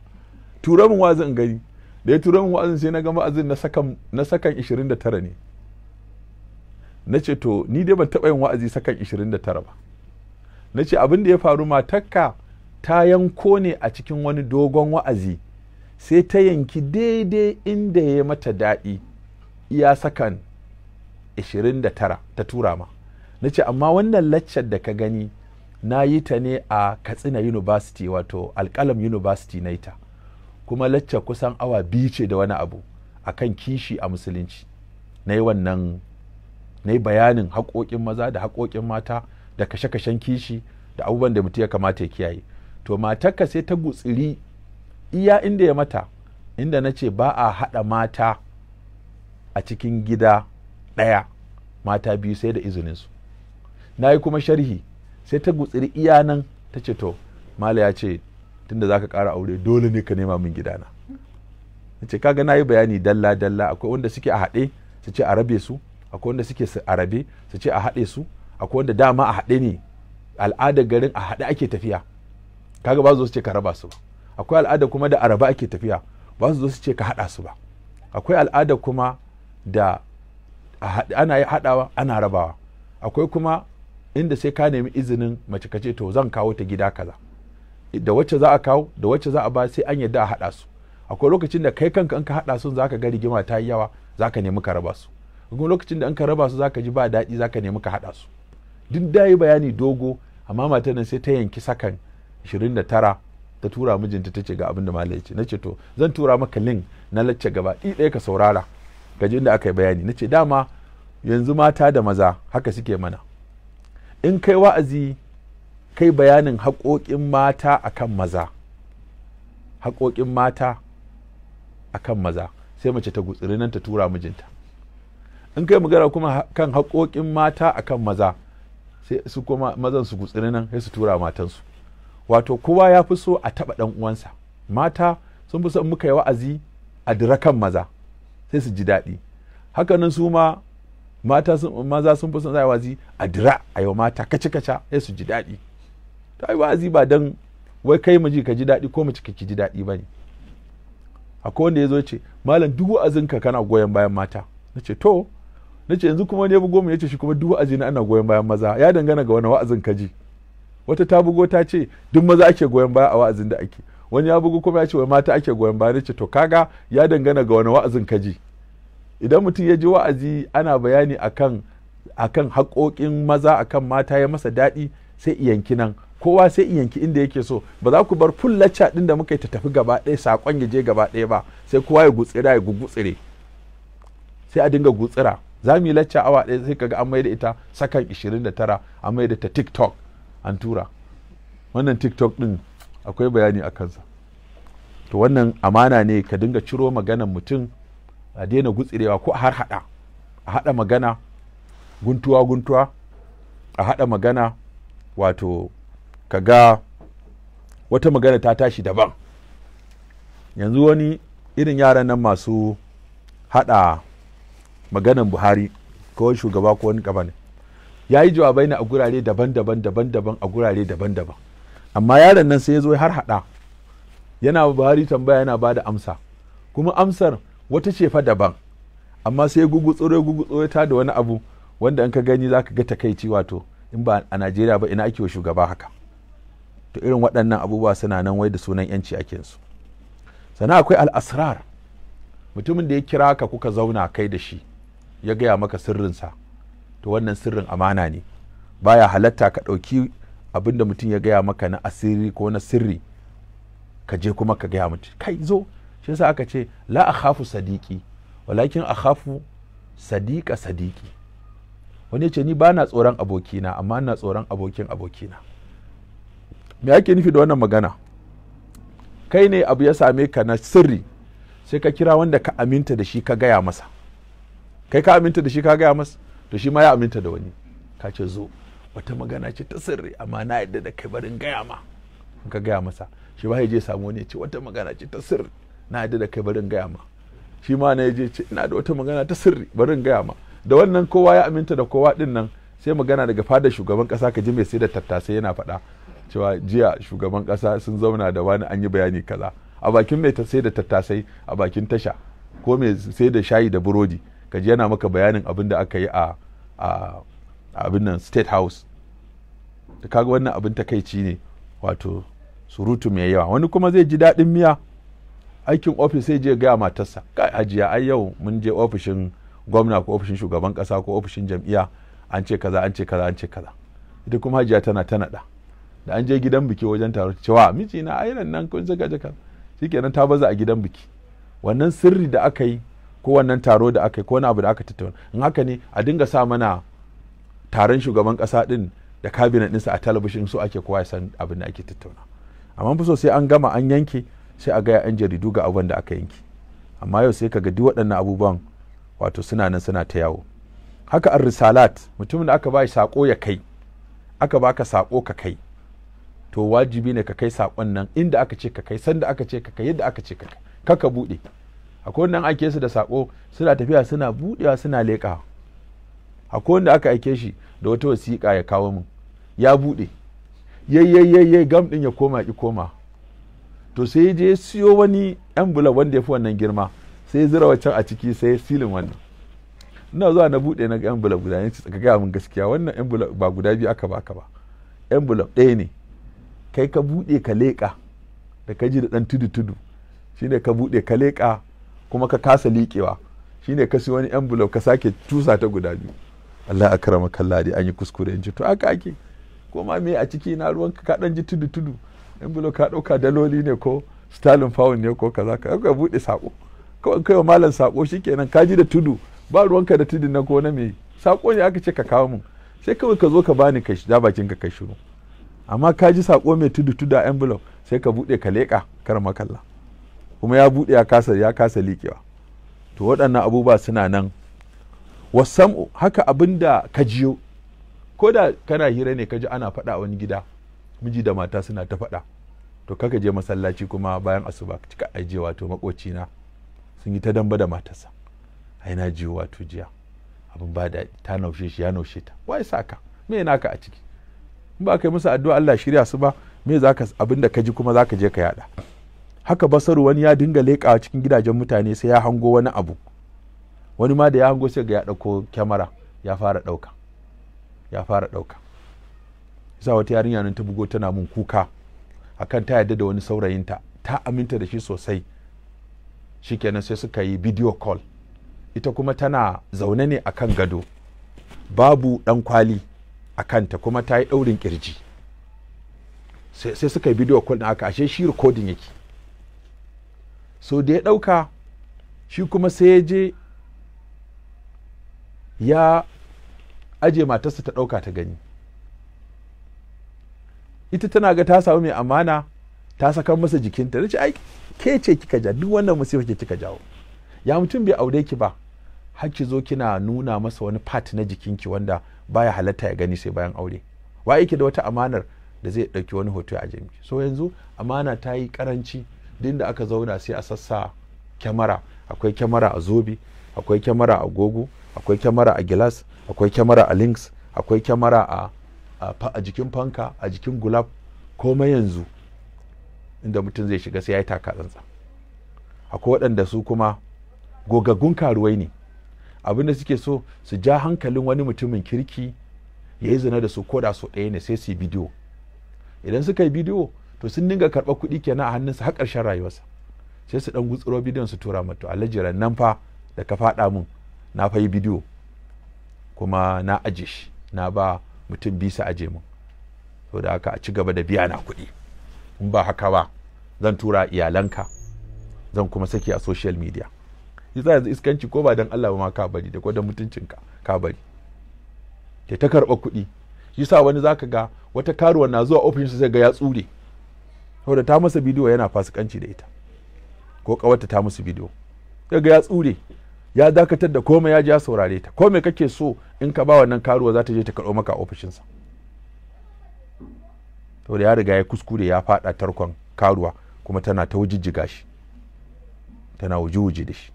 tura min wa'azin in gani. Da ya tura min wa'azin sai na ga wa'azin na sakan 29 ne. Nace to ni dai ban taɓa yin wa'azi sakan 29 ba. Nace abin da ya faru, matarka ta yanko ne a cikin wani dogon wa'azi, sai ta yanki daidai inda ya mata daɗi, iya sakan 29 ta tura ma. Nace amma wannan laccar da ka gani na yi ta ne a Katsina University, wato Alƙalam University na ita, kuma laccar kusan awa 2 ce da wani abu akan kishi a musulunci. Na yi bayanin haƙoƙin maza da haƙoƙin mata da kashe-kashen kishi da abubuwan da mutum ya kamata ya kiyaye. To matarka sai ta gutsiri iya inda ya mata, inda na ce ba a haɗa mata a cikin gida ɗaya, mata 2 sai da izininsu. Na yi kuma sharhi, sai ta gutsiri iya nan, ta ce to mala ya ce tunda za ka ƙara aure dole ne ka nema min gidana. ce kaga na yi bayani dalla dalla, akwai wanda suke a haɗe su ce a rabe su, akwai wanda suke a rabe su ce a haɗe su, akwai wanda dama a haɗe ne, al'adar garin a haɗe ake tafiya, kaga ba su ce ka raba su ba. Akwai al'ada kuma da araba ake tafiya, ba su zo su ce ka haɗa su ba. Akwai al'ada kuma da ana haɗawa ana rabawa. Akwai kuma inda sai ka nemi izinin mace ka ce to zan kawo ta gida kaza, da wacce za a kawo da wacce za a ba sai an yadda a haɗa su. Akwai lokacin da kai kanka in ka haɗa su zaka ga rigima ta yi yawa, zaka nemi ka raba su. Akwai lokacin da in ka raba su zaka ji ba daɗi, zaka nemi ka haɗa su. Duk da yi bayani dogo, amma matar nan sai ta yanki sakan 29 ta tura mijinta ta ce ga abin da malai ce. Nace to zan tura maka link na lacce gaba ɗaya ka saurara ka ji inda aka yi bayani. Nace dama yanzu mata da maza haka suke mana. In kai wa'azi kai bayanin haƙoƙin mata akan maza, haƙoƙin mata akan maza, sai mace ta gutsiri nan ta tura mijinta. In kai magana kuma kan haƙoƙin mata akan maza, sai su kuma mazan su gutsiri nan sai su tura matansu. Wato kowa ya fi so a taɓa ɗan uwansa. Mata sun fi son muka yi wa'azi a dira kan maza sai su ji daɗi. Hakanan su ma maza sun fi son zai wa'azi a dira a yau mata kaca sai su ji daɗi. Ta yi wa'azi ba don wai kai miji ka ji daɗi ko mace ka ji daɗi ba ne. Akwai wanda ya zo ce malam duk wa'azinka kana goyon bayan mata. Na ce to, na ce yanzu kuma ne bugo mu ya ce shi kuma duk wa'azi na ana goyon bayan maza, ya dangana ga wani wa'azin ka ji. Wata ta bugo ta ce duk maza ake goyon baya a wa'azin da ake, wani ya bugo kuma ya ce wai mata ake goyon baya. Ce to kaga ya dangana ga wani wa'azin ka ji. Idan mutum ya ji wa'azi ana bayani akan haƙoƙin maza akan mata ya masa daɗi sai iyanki nan, kowa sai iyanki inda yake so. Ba za ku bar full lacca ɗin da muka yi ta tafi gaba ɗaya, saƙon ya je gaba ɗaya ba, sai kowa ya gutsira ya gugutsire, sai a dinga gutsira. Za mu yi lacca awa ɗaya sai kaga an maida ita sakan 29, an maida ta TikTok an tura. Wannan TikTok ɗin akwai bayani a kansa. To wannan amana ne ka dinga ciro maganan mutum, a daina gutsirewa ko har haɗa, a haɗa magana guntuwa a haɗa magana, wato kaga wata magana ta tashi daban. Yanzu wani irin yaran nan masu haɗa maganan Buhari ko shugaba ko wani gaba ne, ya yi jawabai na a gurare daban-daban a gurare daban-daban, amma yaron nan sai ya zo har haɗa, yana Buhari tambaya yana ba da amsa, kuma amsar wata ce fa daban, amma sai gugutsuro ta da wani abu wanda in ka gani za ka ga takaici. Wato in ba a Najeriya ba ina ake wa shugaba haka. To irin waɗannan abubuwa suna nan wai da sunan yanci ake su. Sannan akwai al'asrar, mutumin da ya kira ka kuka zauna kai da shi ya gaya maka sirrinsa, to wannan sirrin amana ne. Baya halatta ka ɗauki abin da mutum ya gaya maka na asiri ko na sirri ka je kuma ka gaya mutum kai zo. Shi yasa aka ce la akhafu sadiqi walakin akhafu sadiqa sadiqi. Wani ce ni ba na tsoron abokina amma ina tsoron abokin abokina. Me ake nufi da wannan magana? Kai ne abu ya same ka na sirri sai ka kira wanda ka aminta da shi ka gaya masa. Kai ka aminta da shi ka gaya masa, to shi ma ya aminta da wani. Ka ce zo wata magana ce ta sirri amma na yadda da kai barin gaya ma. Ka gaya masa, shi ba ya je samu wani ya ce wata magana ce ta sirri na yadda da kai barin gaya ma. Shi ma na ya je ce ina da wata magana ta sirri barin gaya ma. Da wannan kowa ya aminta da kowa din nan, sai magana daga fadar shugaban kasa ka ji mai sai da tattasai yana faɗa cewa jiya shugaban kasa sun zauna da wani an yi bayani kaza, a bakin mai sai da tattasai a bakin tasha ko mai sai da shayi da burodi ka ji yana maka bayanin abin da aka yi a abin nan State House. Da kaga wannan abin takaici ne, wato surutu mai yawa. Wani kuma zai ji daɗin miya aikin ofis sai je gaya matarsa kai hajiya ai yau mun je ofishin gwamna ko ofishin shugaban kasa ko ofishin jam'iyya an ce kaza an ce kaza an ce kaza. Ita kuma hajiya tana ta naɗa, da an je gidan biki wajen taro cewa miji na ayinan nan kun zaga jaka, shikenan ta baza a gidan biki. Wannan sirri da aka yi ko wannan taro da aka yi ko wani abu da aka tattauna, in haka ne a dinga sa mana taron shugaban kasa din da cabinet ɗinsa a talabishin, so ake kowa ya san abin da ake tattauna. Amma fi so sai an gama an yanke sai a gaya 'yan jaridu ga abin da aka yanke. Amma yau sai ka ga duk waɗannan abubuwan wato suna nan suna ta yawo. Haka ar-risalat, mutumin da aka ba shi sako ya kai, aka baka sako ka kai, to wajibi ne ka kai sakon nan inda aka ce ka kai, sanda aka ce ka kai, yadda aka ce ka kai, kaka buɗe. akwai wanda ake su da sako suna tafiya suna budewa suna leƙa, akwai wanda aka aike shi da wata wasiƙa ya kawo min ya bude yayyayyayyay gam din ya koma ki koma, to sai je siyo wani envelope wanda ya fi wannan girma sai ya zira wancan a ciki sai ya silin wannan. Ina zuwa na bude na ga envelope guda ne, ka gaya min gaskiya wannan envelope ba guda biyu aka baka ba, envelope ɗaya ne kai ka bude ka leƙa da ka ji da ɗan tudu shine ka bude ka leƙa kuma ka kasa liƙewa shine ka siyo wani envelope ka sake tusa ta guda biyu. Allah akrama kallah dai an yi kuskure in ji to aka ake ko ma me a ciki na ruwanka ka ɗan ji tudu envelope ka ɗauka daloli ne ko sterling pound ne ko kaza ka bude sako kawai kai wa malam sako shikenan ka ji da tudu ba ruwanka da tudu na ko na me sako ne aka ce ka kawo mun sai kawai ka zo ka bani kai da bakin ka kai shiru, amma ka ji sako mai tudu a envelope sai ka bude ka leƙa kar makalla kuma ya bude ya kasa liƙewa. To waɗannan abubuwa suna nan. Wasam'u haka abinda ka jiyo ko da kana hira ne ka ji ana faɗa a wani gida miji da mata suna ta faɗa, to kaka je masallaci kuma bayan asuba cika aje wato makocina sun yi ta damba da matarsa, ai na jiyo wato jiya abin ba daɗi ta naushe shi ya naushe ta, wai saka me naka a ciki, in ba kai musu addu'a Allah shirya su ba me zaka abin da ka ji kuma zaka je ka yada. Haka basaru wani ya dinga leƙawa cikin gidajen mutane sai ya hango wani abu, wani ma da ya hango sai ga ya ɗauko kyamara ya fara ɗauka sa wata yarinya nan ta bugo tana mun kuka akan ta yarda da wani saurayinta ta aminta da shi sosai, shikenan sai suka yi video call, ita kuma tana zaune ne akan gado babu ɗan kwali a kanta kuma ta yi ɗaurin kirji, sai suka yi video call ɗin aka ashe shi recording yake. So da ya ɗauka shi kuma sai ya je ya aje matarsa ta ɗauka ta gani, ita tana ga ta samu mai amana ta saka masa jikinta, da ce ai ke ce kika ja duk wannan musifa ke kika jawo, ya mutum bai aure ki ba har ki zo kina nuna masa wani part na jikinki wanda baya halatta ya gani sai bayan aure, wa yake da wata amanar da zai ɗauki wani hoto a jami'i. So yanzu amana ta yi karanci, din da aka zauna sai a sassa kyamara, akwai kyamara a zobe, akwai kyamara a gogo, akwai kyamara a gilas, akwai kyamara a links, akwai kyamara a jikin fanka, a jikin gulab, komai yanzu inda mutum zai shiga sai ya yi taka tsantsa. Akwai waɗanda su kuma gogaggun karuwai ne, abinda suke so su ja hankalin wani mutumin kirki ya yi zina da su ko da so ɗaya ne sai su yi bidiyo, idan suka yi bidiyo to sun dinga karɓar kuɗi kenan a hannunsa har ƙarshen rayuwarsa, sai su ɗan gutsuro bidiyon su tura mata alhaji nan fa da ka faɗa mun na fa yi bidiyo kuma na aje shi na ba mutum bisa aje mun, to da haka a ci gaba da biya na kuɗi, in ba haka ba zan tura iyalanka zan kuma saki a social media. Yasa yanzu iskanci ko ba dan Allah ba ma ka bari da ko da mutuncinka ka bari ta karɓar kuɗi. Yasa wani zaka ga wata karuwa na zuwa ofishin sai ga ya tsure saboda ta masa bidiyo yana fasikanci da ita, ko kawarta ta musu bidiyo sai ga ya tsure ya dakatar da komai ya ji ya saurare ta, komai kake so in ka ba wannan karuwa za ta je ta karɓo maka a ofishinsa, to da ya riga ya kuskure ya faɗa tarkon karuwa kuma tana ta wujijjiga shi tana wuji da shi.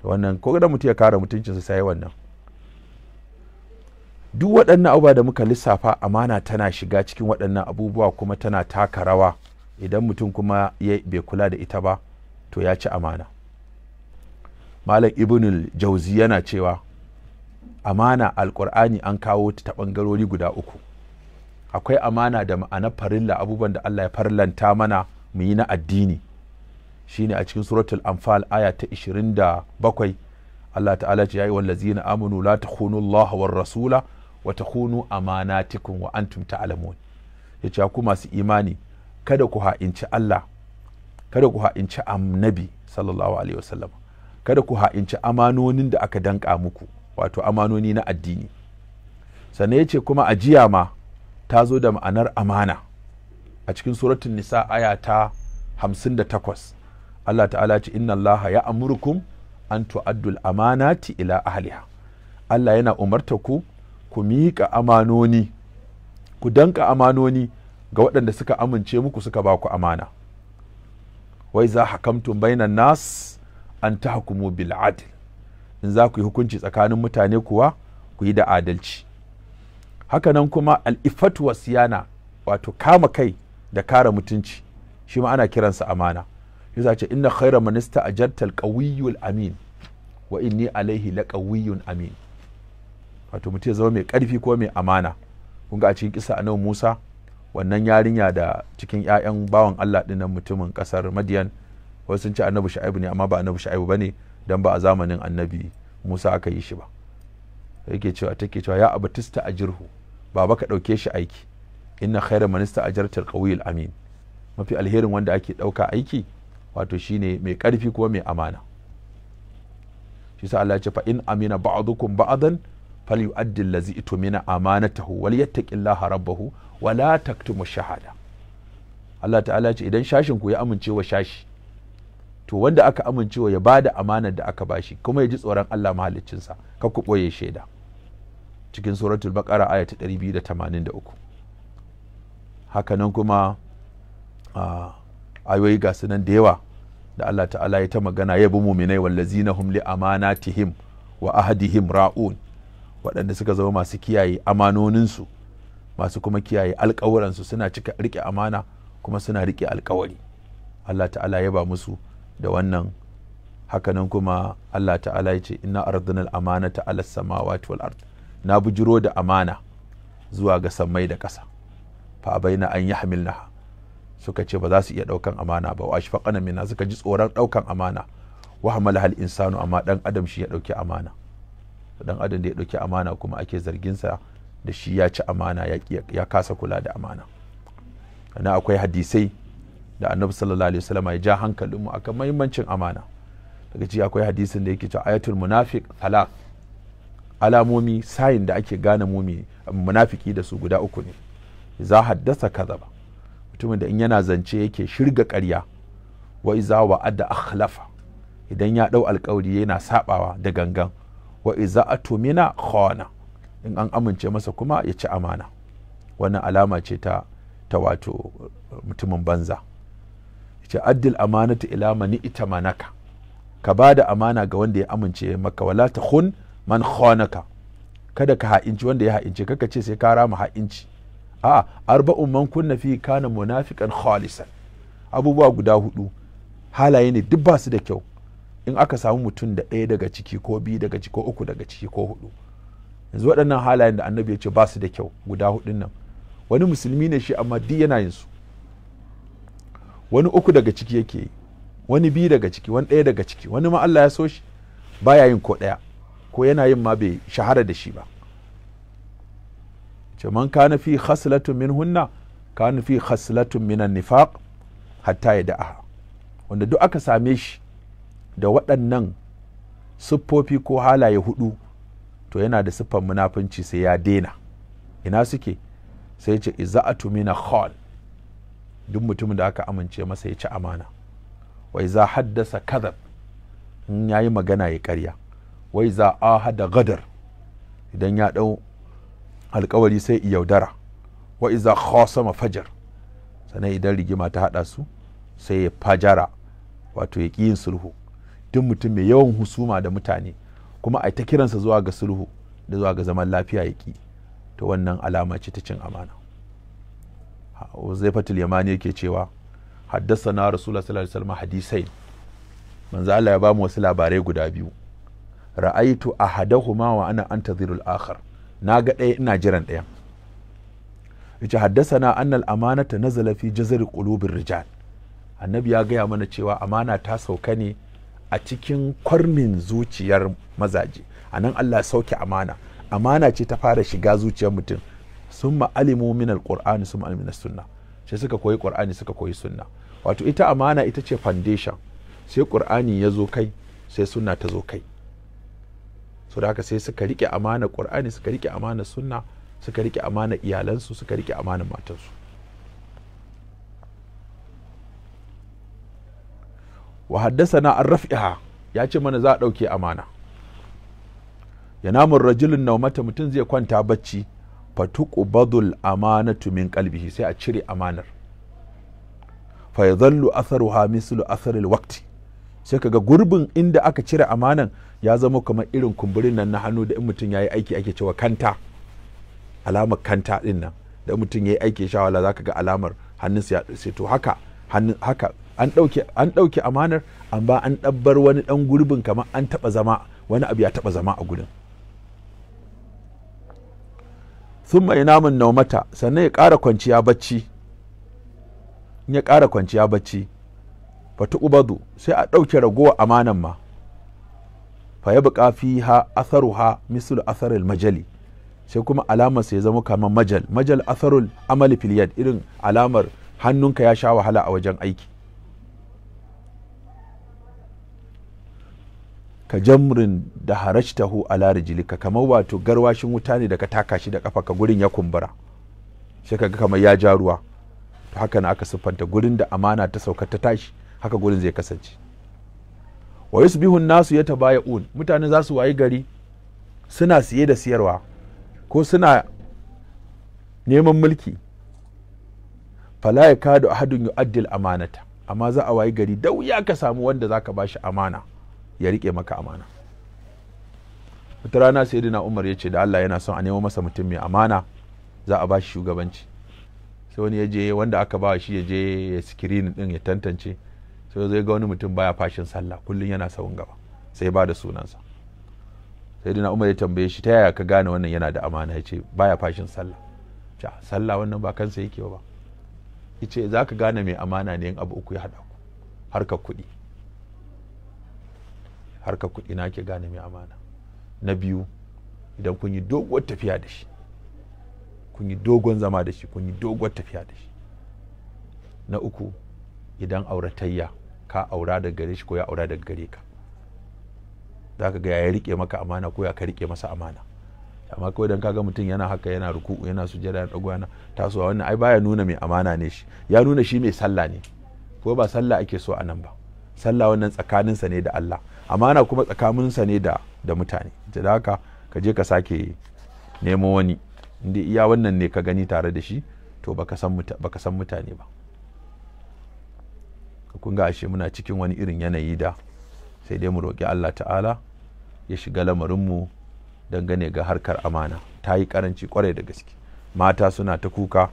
Wannan ko da mutum ya kare mutuncinsa sai wannan. Duk waɗannan abubuwa da muka lissafa amana tana shiga cikin waɗannan abubuwa kuma tana taka rawa, idan mutum kuma bai kula da ita ba to ya ci amana. Malam Ibnul Jauzi yana cewa amana alƙur'ani an kawo ta ɓangarori guda uku. Akwai amana da ma'anar farilla, abubuwan da Allah ya farlanta mana mu yi na addini, shine a cikin suratul Anfal aya ta 27 Allah ta'ala ce ya yi wallazina amanu la takhunu Allah war rasula wa takhunu amanatikum wa antum ta'lamun. Yace ku masu imani kada ku ha'inci Allah, kada ku ha'inci annabi sallallahu alaihi wasallam, kada ku ha'inci amanonin da aka danka muku, wato amanoni na addini. Sannan yace kuma ajiya ma ta zo da ma'anar amana a cikin suratul Nisa aya ta 58 Allah ta'ala ce inna Allah ya amurkum an tu'addul amanati ila ahliha. Allah yana umarta ku miƙa amanoni, ku danka amanoni ga waɗanda suka amince muku suka ba ku amana. Wai za hakamtum bainan nas an tahkumu bil adl, in za ku yi hukunci tsakanin mutane kuwa ku yi da adalci. Hakanan kuma al-ifatu wa siyana, wato kama kai da kare mutunci, shi ma ana kiransa amana. Yasa ce inna khayra man ista'jarta al-qawiyyul amin wa inni alaihi laqawiyyun amin. Wato mutum ya zama mai karfi ko mai amana. Kun ga a cikin kisa annabi Musa, wannan yarinya da cikin ƴaƴan bawan Allah din nan mutumin kasar Madian, wasu sun ce annabi Shu'aibu ne amma ba annabi Shu'aibu bane, dan ba a zamanin annabi Musa aka yi shi ba. Take cewa ya abatista ajirhu, baba ka dauke shi aiki, inna khayra man ista'jarta al-qawiyyul amin. Mafi alherin wanda ake dauka aiki wato shine mai karfi kuma mai amana. Shi sa Allah ya ce fa in amina ba'dukum ba'dan falyu'addi allazi itumina amanatahu wal yattaqillaha rabbahu wa la taktumu shahada. Allah ta'ala ya ce idan shashin ku ya amince wa shashi, to wanda aka amincewa ya bada amanar da aka bashi kuma ya ji tsoron Allah mahaliccinsa, kar ku boye shaida. Cikin suratul baqara aya ta 283. Hakanan kuma ayoyi ga sunan da yawa da Allah ta'ala ya ta magana ya bi muminai, wallazina hum li amanatihim wa ahadihim ra'un, waɗanda suka zama masu kiyaye amanoninsu, masu kuma kiyaye alƙawuransu, suna cika rike amana kuma suna rike alƙawari. Allah ta'ala ya ba musu da wannan. Hakanan kuma Allah ta'ala ya ce inna aradna al-amanata ala samawati wal ard, na bujiro da amana zuwa ga sammai da ƙasa, fa abaina an yahmilnaha, suka ce ba za su iya daukan amana ba, wa ashfaqana minna, suka ji tsoron daukan amana, wa hamala hal insanu, amma dan adam shi ya dauki amana. Dan adam da ya dauki amana kuma ake zargin sa da shi ya ci amana, ya kasa kula da amana. Ana akwai hadisai da Annabi sallallahu alaihi wasallam ya ja hankalin mu akan muhimmancin amana. Daga ciki akwai hadisin da yake cewa ayatul munafiq thalath, alamomi sayin da ake gane munafiki da su guda uku ne. Za haddasa kadhaba, mutumin da in yana zance yake shirga ƙarya, wa iza wa'ada akhlafa, idan ya dau alƙawari yana sabawa da gangan, wa iza atumina khana, in an amince masa kuma ya ci amana. Wannan alama ce ta wato mutumin banza. Yace addil amanatu ila man itamanaka, ka bada amana ga wanda ya amince maka, wala takhun man khanaka, kada ka ha'inci wanda ya ha'ince, kaka ce sai ka rama ha'inci. a arba'un man kunna fi kana munafiqan khalisan. Abubuwa guda hudu halaye ne duk ba su da kyau. In aka samu mutum da ɗaya daga ciki ko biyu daga ciki ko uku daga ciki ko hudu, yanzu waɗannan halayen da annabi ya ce ba su da kyau guda hudun nan, wani musulmi ne shi amma duk yana yin su. Wani uku daga ciki yake yi, wani biyu daga ciki, wani ɗaya daga ciki, wani ma Allah ya so shi baya yin ko ɗaya, ko yana yin ma bai shahara da shi ba. ce man kana fi khaslatun minhunna kana fi khaslatun minan nifaq hatta ya da'aha, wanda duk aka same shi da waɗannan siffofi ko halaye hudu to yana da siffar munafunci sai ya daina. Ina suke? sai ce iza'atu mina khal, duk mutumin da aka amince masa ya ci amana. wa iza haddasa kadhab, in yayi magana ya ƙarya. wa iza ahada gadar, idan ya dau alkawari sai yaudara. wa iza khasama fajar, sannan idan rigima ta hada su sai ya fajara, wato ya ƙi yin sulhu. duk mutum mai yawan husuma da mutane kuma a ta kiransa zuwa ga sulhu da zuwa ga zaman lafiya ya ƙi, to wannan alama ce ta cin amana. Uzaifatul Yamani yake cewa haddasana Rasulullah sallallahu alaihi wasallam hadisai, manzo Allah ya bamu wasu labarai guda biyu. Ra'aitu ahadahuma wa ana antadhiru al-akhar, naga ɗaya ina jiran ɗayan. Yace haddasana anna al-amanata nazala fi jazri qulubir rijal, annabi ya gaya mana cewa amana ta sauka ne a cikin kwarmin zuciyar mazaje. Anan Allah sauke amana, amana ce ta fara shiga zuciyar mutum. Summa alimu min al-qur'ani summa alimu min sunna, sai suka koyi qur'ani suka koyi sunna. Wato ita amana ita ce foundation, sai qur'ani ya zo kai, sai sunna ta zo kai. So da haka sai suka rike amana qur'ani, suka rike amana sunna, suka rike amana iyalansu, suka rike amana matansu. wa haddasana an raf'iha, ya ce mana za a ɗauke amana. yanamun rajulun naumata, mutum zai kwanta bacci, fatuqbadul amanatu min qalbihi, sai a cire amanar. fa yadhallu atharuha mislu atharil waqti, sai kaga gurbin inda aka cire amanan ya zama kamar irin kumburin nan na hannu da in mutum ya yi aiki ake cewa kanta, alamar kanta din nan da mutum ya yi aiki shawala za ka ga alamar hannunsa ya sai to haka an ɗauke amanar amma an ɗabbar wani ɗan gurbin kamar an taɓa zama wani abu ya taɓa zama a gurin. sun mai namun naumata sannan ya ƙara kwanciya bacci, in ya ƙara kwanciya bacci fata ubadu sai a ɗauke ragowar amanan ma fa ya buƙa fi ha atharuha mislu atharil majali, sai kuma alamar sai ya zama kamar majal atharul amali fil yad, irin alamar hannunka ya sha wahala a wajen aiki. ka jamrin da harajtahu ala rijlika, kamar wato garwashin wuta ne da ka taka shi da kafa ka gurin ya kumbura sai kaga kamar ya ja ruwa. to haka na aka siffanta gurin da amana ta sauka ta tashi, haka gurin zai kasance. wa yusbihu nasu yatabaya'un, mutane za su wayi gari suna siye da siyarwa ko suna neman mulki. fala yakadu ahadun yu'addil amanata, amma za a wayi gari da wuya ka samu wanda zaka bashi amana ya rike maka amana. wata rana sayyidina Umar ya ce da Allah yana son a nemo masa mutum mai amana za a bashi shugabanci. sai wani ya je wanda aka ba shi ya je ya screen din ya tantance, sai zai ga wani mutum baya fashin sallah kullun yana sawun gaba, sai ba da sunansa. sayyidina Umar ya tambaye shi ta yaya ka gane wannan yana da amana? ya ce baya fashin sallah. sallah wannan ba kansa yake ba. yace za ka gane mai amana ne in abu uku ya haɗa ku. harkar kuɗi na ke gane mai amana. na biyu, idan kun yi doguwar tafiya da shi, kun yi dogon zama da shi, kun yi doguwar tafiya da shi. na uku, idan auratayya ka aura daga gare shi ko ya aura daga gare ka, za ka ga ya rike maka amana ko ya ka rike masa amana. amma kawai dan kaga mutum yana haka, yana ruku'u, yana sujada, yana dagwana tasowa, wannan ai baya nuna mai amana ne shi, ya nuna shi mai sallah ne. ko ba sallah ake so a nan ba, sallah wannan tsakaninsa ne da Allah, amana kuma tsakaninsa ne da mutane. da haka ka je ka sake nemo wani, inda iya wannan ne ka gani tare da shi to baka san mutane ba. kun ga ashe muna cikin wani irin yanayi da sai dai mu roƙi Allah ta'ala ya shiga lamarinmu dangane ga harkar amana. ta yi karanci kwarai da gaske. mata suna ta kuka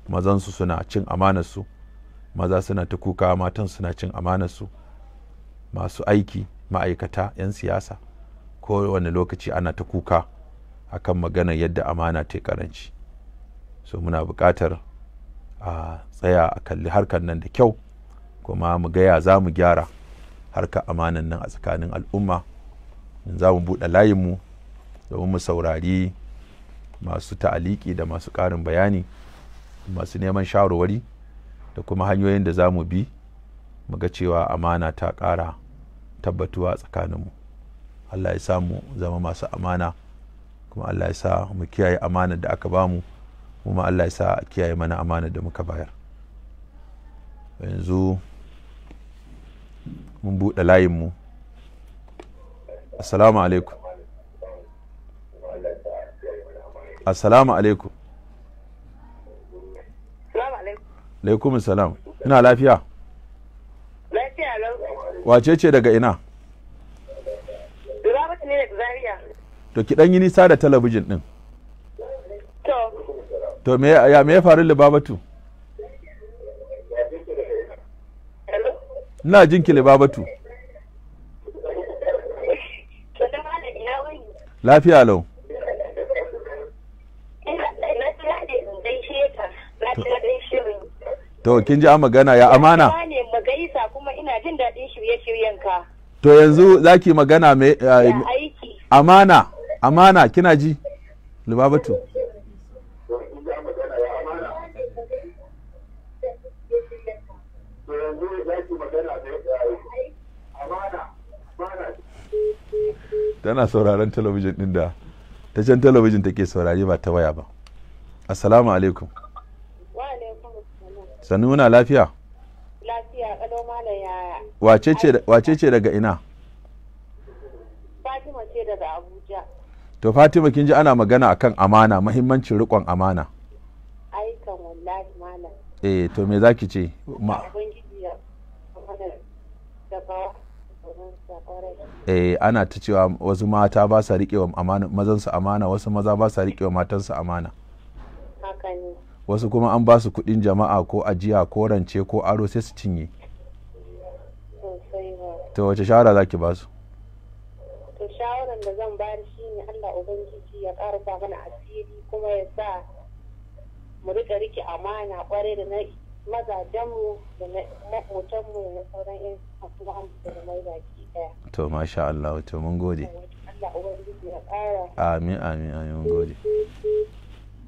mazansu suna cin amanarsu, maza suna ta kuka matan suna cin amanarsu. masu aiki, ma'aikata, 'yan siyasa, kowane lokaci ana ta kuka akan maganar yadda amana ta yi karanci. so muna buƙatar a tsaya a kalli harkar nan da kyau, kuma mu gaya za mu gyara harkar amanan nan a tsakanin al'umma. za mu buɗe layinmu domin mu saurari masu ta'aliki da masu ƙarin bayani, masu neman shawarwari da kuma hanyoyin da za mu bi mu ga cewa amana ta ƙara tabbatuwa tsakaninmu. Allah ya sa mu zama masu amana, kuma Allah ya sa mu kiyaye amanar da aka bamu, kuma Allah ya sa a kiyaye mana amanar da muka bayar. yanzu mun buɗe layinmu. assalamu alaikum. assalamu alaikum. alaikum salam. ina lafiya? Lafiya lau. wace ce daga ina? Lubabatu ne daga Zaria. To ki dan yi nisa da talabijin din. To me ya faru Lubabatu? Hello? Ina jin ki Lubabatu. Lafiya lau. To kin ji an magana ya amana? Ne magaisa kuma ina jin daɗin shirye-shiryen ka. To yanzu zaki magana me aiki. Amana kina ji Lubabatu? Tana sauraron talabijin din da ta can talabijin take saurari ba ta waya ba. Assalamu alaikum. Wa alaikum assalam. Sannu muna lafiya? Lafiya kalau malam yaya. Wace ce daga ina? Fatima ce daga Abuja. To Fatima kin ji ana magana akan amana, muhimmancin riƙon amana. Aikan wallahi malam. To me zaki ce? Ubangiji ya mana da ba ana ta cewa wasu mata ba sa riƙe wa mazansu amana, wasu maza ba sa riƙe wa matansu amana. haka ne. Wasu kuma an ba su kuɗin jama'a ko ajiya ko rance ko aro sai su cinye. Sosai ba. To wace shawara za ki ba su? To shawaran da zan bayar shi ne Allah Ubangiji ya ƙarfa mana asiri kuma ya sa mu rike amana ƙwarai da na mazajenmu da na maƙotanmu da na sauran 'yan kasuwa da mai baki ɗaya. To masha Allah, to mun gode. Allah Ubangiji ya ƙara. Amin amin amin, mun gode.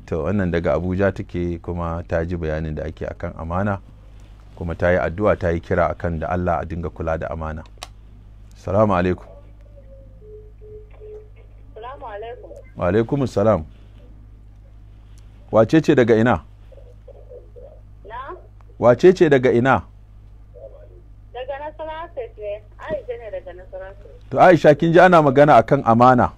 To wannan daga Abuja take kuma ta ji bayanin da ake akan amana kuma ta yi addu'a, ta yi kira akan da Allah a dinga kula da amana. Assalamu alaikum. Assalamu alaikum. Wa alaikum salam. Wace ce daga ina? Na? Wace ce daga ina? Daga Nasarawa ne. Aisha ne daga Nasarawa. To Aisha, kin ji ana magana akan amana.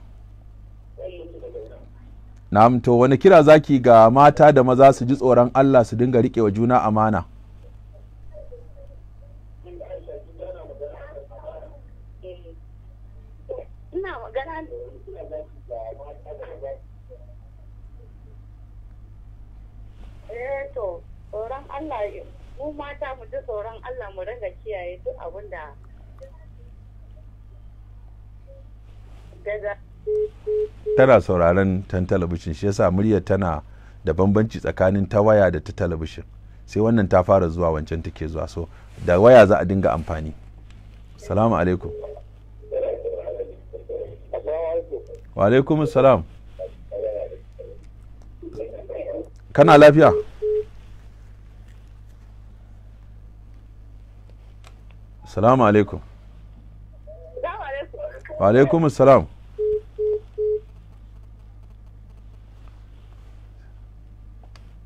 Na'am, to wani kira zaki ga mata da maza su ji tsoron Allah su dinga riƙe wa juna amana? Ina magana to tsoron Allah, mu mata mu ji tsoron Allah mu ringa kiyaye duk abin da daga Tana sauraron tan talabishin, shi yasa muryar tana da bambanci tsakanin ta waya da ta talabishin. Sai wannan ta fara zuwa, wancan take zuwa, so da waya za a dinga amfani. Salamu alaikum. Wa alaikum salam. Kana lafiya? Salamu alaikum. Wa alaikum salam.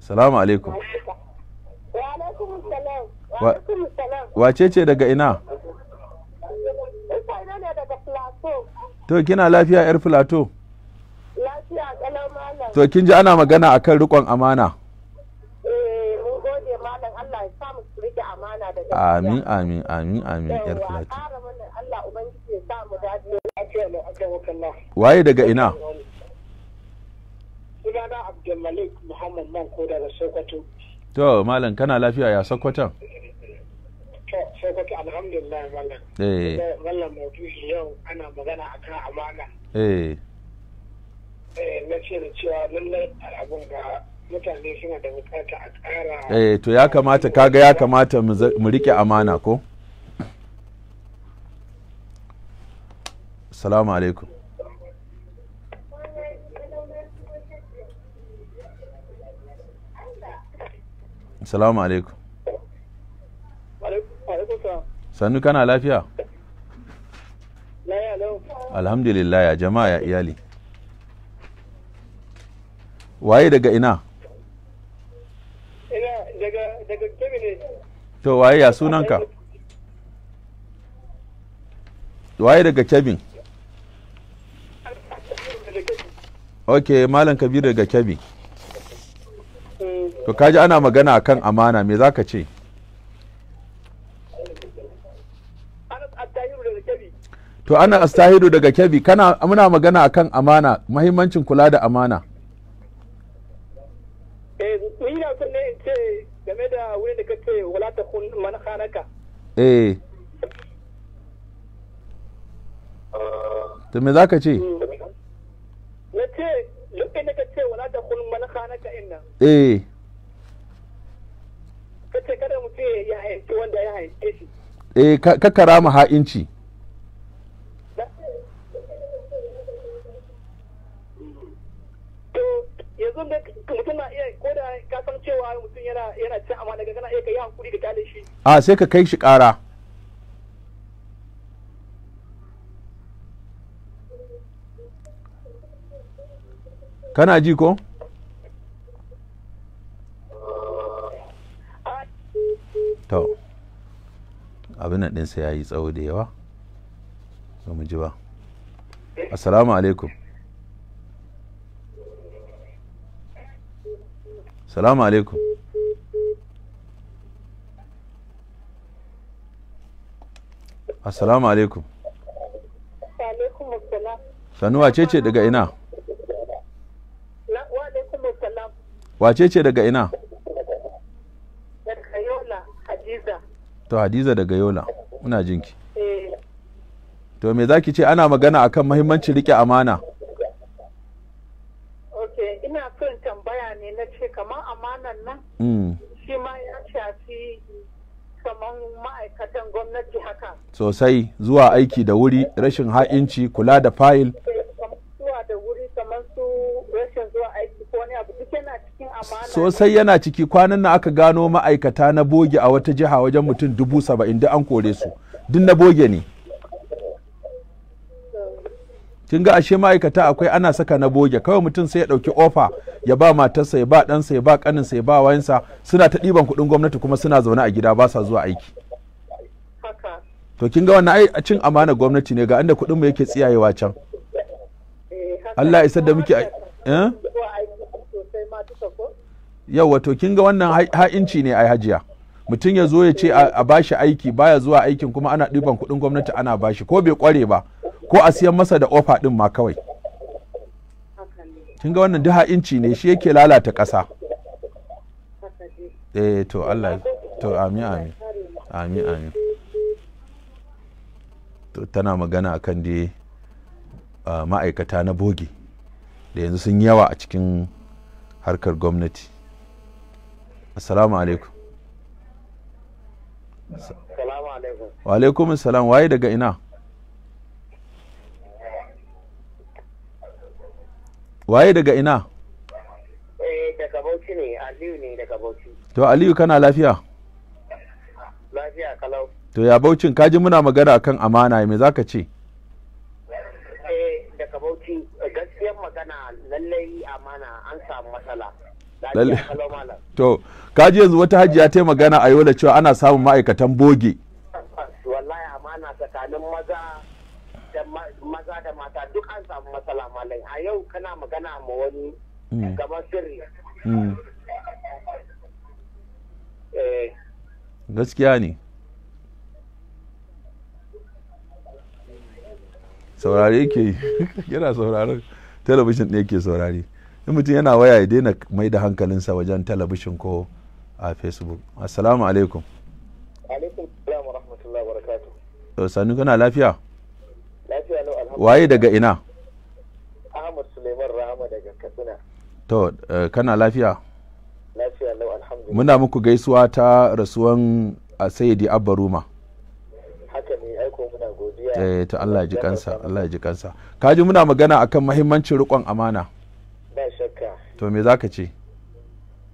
Salamu alaikum. Wa alaikum salam. Wa alaikum salam. Wace ce daga ina? Ina ne daga Plateau. To kina lafiya yar Plateau? Lafiya kalau malam. To kin ji ana magana akan riƙon amana? Mun gode malam, Allah ya samu su rike amana da gaskiya. Amin amin amin amin yar Plateau. Allah ubangiji ya samu dace. Lafiya ne Allah. Waye daga ina? Sunana Abdulmalik Muhammad Manko daga Sokoto. To malam, kana lafiya ya Sokoton? Sokoto alhamdulillah malam. Malam maudu'i yau ana magana akan amana. Na ce da cewa lallai abun ga mutane suna da bukata a ƙara. To ya kamata, kaga ya kamata mu rike amana ko? Assalamu alaikum. Assalamu alaikum. Sannu, kana lafiya? Alhamdulillah, ya jama'a ya iyali. Waye daga ina? Daga Kebbi ne. To waye ya sunanka? Waye daga Kebbi? Ok, Malam Kabir daga Kebbi. To kaji ana magana akan amana, me zaka ce? To ana astahiru daga Kebbi, muna magana akan amana, muhimmancin kula da amana. Ni na son ne in ce game da wurin da kace wala ta kun man khanaka. To me zaka ce? Na ce lokacin da kace wala ta kun man khanaka inna. Kace kada mu ce ya hainci wanda ya haince shi. Ka karama ha'inci. Yanzu da mutum na iya, ko da ka san cewa mutum yana cin amana, kana iya kai hankuri da kyale shi. Sai ka kai shi ƙara. Kana ji ko? To, abin nan ɗinsa ya yi tsawo da yawa, ba mu ji ba. Assalamu alaikum. Assalamu alaikum. Assalamu alaikum. Sannu wace ce daga ina? Wa alaikum assalam. Wace ce daga ina? Daga Yola, Hadiza. To Hadiza daga Yola, muna jinki. To me zaki ce, ana magana akan muhimmancin rike amana? Okay, ina son tambaya ne na ce kamar amanan nan. Shi ma ya shafi kamar ma'aikatan gwamnati haka. Sosai, zuwa aiki da wuri, rashin ha'inci, kula da fayil. Zuwa da wuri kamar su rashin zuwa aiki ko wani abu duk yana cikin amana. Sosai yana ciki. Kwanan nan aka gano ma'aikata na boge a wata jiha wajen mutum 70,000 duk an kore su. Duk na boge ne. Kin ga ashe ma'aikata akwai ana saka na boge, kawai mutum sai ya ɗauki ofa ya ba matarsa, ya ba ɗansa, ya ba ƙaninsa, ya ba wayansa, suna ta ɗiban kuɗin gwamnati kuma suna zaune a gida ba sa zuwa aiki. To kin ga wannan ai cin amana gwamnati ne, ga inda kuɗin mu yake tsiyayewa can. Allah isar da muke Yawwa, to kin ga wannan ha'inci ne ai hajiya. Mutum ya zo ya ce a bashi aiki, baya zuwa aikin kuma ana ɗiban kuɗin gwamnati ana bashi, ko bai kware ba, ko a siyan masa da ofa ɗin ma kawai. Kin ga wannan duk ha'inci ne, shi yake lalata ƙasa. To Allah, to amin. To tana magana akan dai ma'aikata na boge da yanzu sun yawa a cikin harkar gwamnati. Assalamu alaikum. Wa alaikum assalam. Waye daga ina? Waye daga ina? Daga Bauchi ne, Aliyu ne daga Bauchi. To Aliyu kana lafiya? Lafiya kalau. To ya Bauchin, kaji muna magana akan amana, me zaka ce? Daga Bauchi gaskiyar magana lallai amana an samu matsala. To kaji yanzu wata hajiya ta magana a Yola cewa ana samun ma'aikatan boge. Wallahi amana tsakanin maza da mata duk an samu matsala malai. A yau kana magana ma wani gaban sirri. Gaskiya ne. Saurare yake yana sauraron talabishin ɗaya ke saurare. In mutum yana waya ya daina mai da hankalinsa wajen talabishin ko a Facebook. Assalamu alaikum. Alaikum salam wa rahmatullahi wa barakatuh. Sannu kana lafiya? Lafiya lau alhamdulillah. Waye daga ina? Ahmad Suleiman Rahama daga Katsina. To kana lafiya? Lafiya lau alhamdulillah. Muna muku gaisuwa ta rasuwan Sayyidi Abba Ruma. Haka ne, aiko muna godiya. To Allah ya ji kansa, Allah ya ji kansa. Kaji muna magana akan muhimmancin riƙon amana. Ba shakka. To me zaka ce?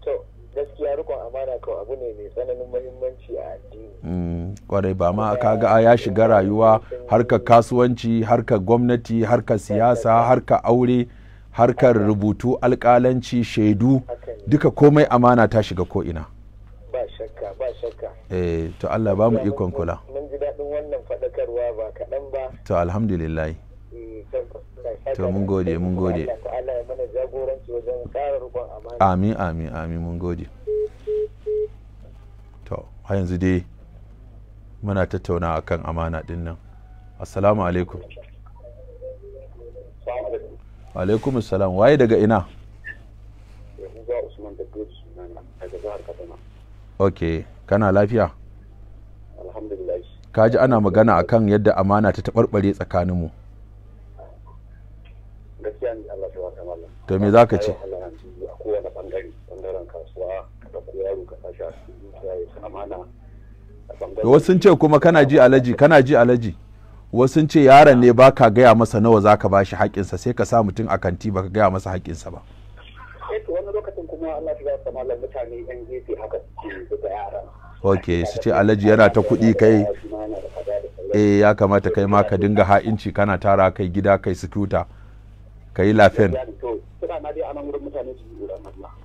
To gaskiya riƙon amana kawai abu ne mai tsananin muhimmanci a addini. Kwarai, ba ma kaga ya shiga rayuwa, harkar kasuwanci, harkar gwamnati, harkar siyasa, harkar aure, harkar rubutu, alƙalanci, shaidu, duka komai amana ta shiga ko ina. Ba shakka, ba shakka. To Allah ba mu ikon kula. Mun ji daɗin wannan faɗakarwa ba kaɗan ba. To alhamdulillah. To mun gode, mun gode. Allah ya mana jagoranci wajen ƙara riƙon amana. Amin, mun gode. To har yanzu dai muna tattauna akan amana din nan. Assalamu alaikum. Wa alaikum assalam. Waye daga ina? Yahuza Usman da Goji sunana daga jihar Kaduna. Okay, kana lafiya? Alhamdulillah. Kaji ana magana akan yadda amana ta taɓarɓare tsakaninmu. Gaskiya ne, Allah ya wata mallam. To me zaka ce? Allah ya ji a kowane bangaren kasuwa da ko yaro ka sashi a cikin zuciya ya amana. Wasu sun ce kuma kana ji alaji. Wasu sun ce yaron ne baka gaya masa nawa zaka bashi haƙinsa, sai ka sa mutum a kanti baka gaya masa haƙinsa ba. To wani lokacin kuma Allah ya wata mallam mutane yan gefe haka su da yaran. Ok, su ce alaji yana ta kuɗi kai. Ya kamata kai ma ka dinga ha'inci kana tara kai gida kai sututa. Ka yi lafiyan.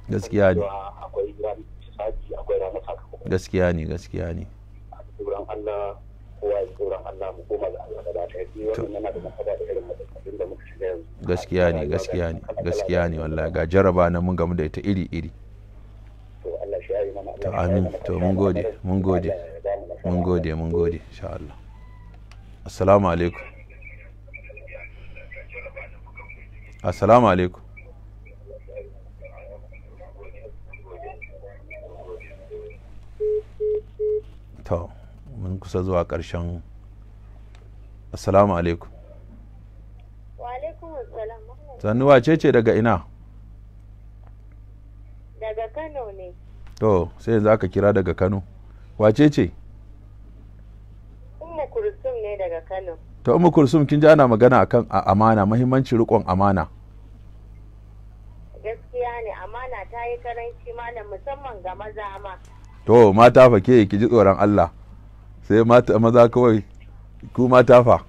Gaskiya ne. Gaskiya ne. Gaskiya ne wallahi, ga jaraba na mun gamu da ita iri. To amin. To mun gode insha Allah. Assalamu alaikum. assalamu alaikum. To mun kusa zuwa ƙarshen. Assalamu alaikum. Wa alaikum assalam. Sannu wace ce daga ina? Daga Kano ne. To sai yanzu aka kira daga Kano. Wace ce? Ummu Kulsum ne daga Kano. To Ummu Kulsum, kin ji ana magana akan amana, muhimmancin riƙon amana. Gaskiya ne, amana ta yi karanci malam, musamman ga maza ma. To mata fa ke ki ji tsoron Allah. Sai mata maza kawai, ku mata fa.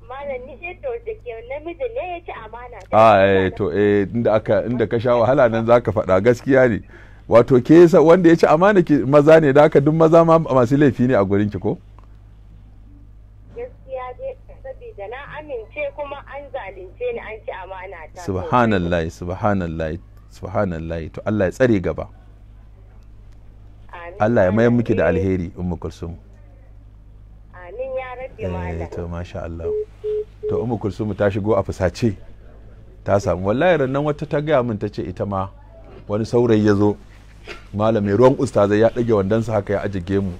Malam ni ce to da ke namiji ne ya ci amana. To inda ka sha wahala nan zaka faɗa, gaskiya ne. Wato ke wanda ya ci amana ki maza ne, da haka duk maza ma masu laifi ne a gurin ki ko? Gaskiya dai, saboda na amince kuma an zalunce ni, an ci amana ta. Subhanallah, subhanallah, subhanallah. To Allah ya tsare gaba. Allah ya mayar miki da alheri Ummu Kulsum. Amin ya rabbi malam. To masha Allah. To Ummu Kulsum ta shigo a fusace. Ta samu wallahi rannan wata ta gaya min, ta ce ita ma wani saurayi ya zo, malam mai ruwan ustazai, ya ɗage wandonsa haka ya ajige mu,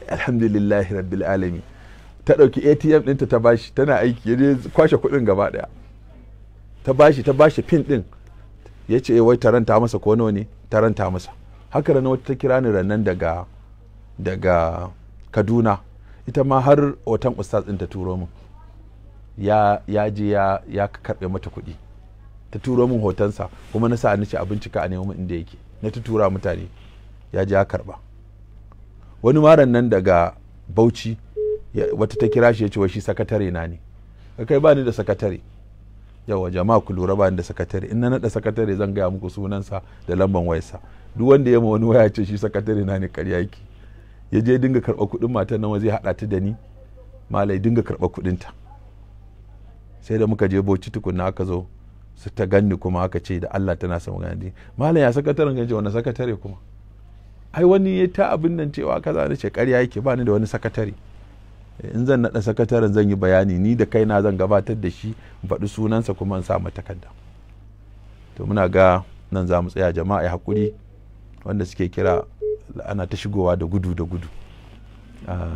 alhamdulillahi rabbil alamin. Ta ɗauki ATM ɗinta ta bashi, tana aiki, ya je kwashe kuɗin gaba ɗaya. Ta bashi pin ɗin, ya ce wai taranta masa ko nawa ne, taranta masa. Haka ranar wata ta kira ni rannan daga Kaduna, ita ma har hoton ustaz ɗin ta turo min. Ya je ya karɓe mata kuɗi. Ta turo min hotonsa, kuma na sa ni ci abinci ka a nemo inda yake, na ta tura mutane, ya je ya karɓa. Wani maran nan daga Bauchi, wata ta kira shi ya ce wa shi sakatare na ne. Kai ba ni da sakatare. Yawa jama'a ku lura, ba ni da sakatare. In na naɗa sakatare zan gaya muku sunansa da lamban wayarsa. Duk wanda ya ma wani waya ce shi sakatare na ne, ƙarya yake. Ya je dinga karɓa kuɗin matan nan, zai haɗa ta da ni, malai dinga karɓa kuɗinta. Sai da muka je Bauchi tukunna aka zo su ta ganni, kuma aka ce da Allah tana son magana. Malam ya sakataren kan ce wani sakatare kuma? Ai wani ya ta abin nan cewa kaza, na ce ƙarya yake, ba ni da wani sakatare. In zan naɗa sakataren zan yi bayani, ni da kaina zan gabatar da shi, in faɗi sunansa kuma in sa mata takarda. To muna ga nan za mu tsaya, jama'a ya haƙuri, wanda suke kira ana ta shigowa da gudu.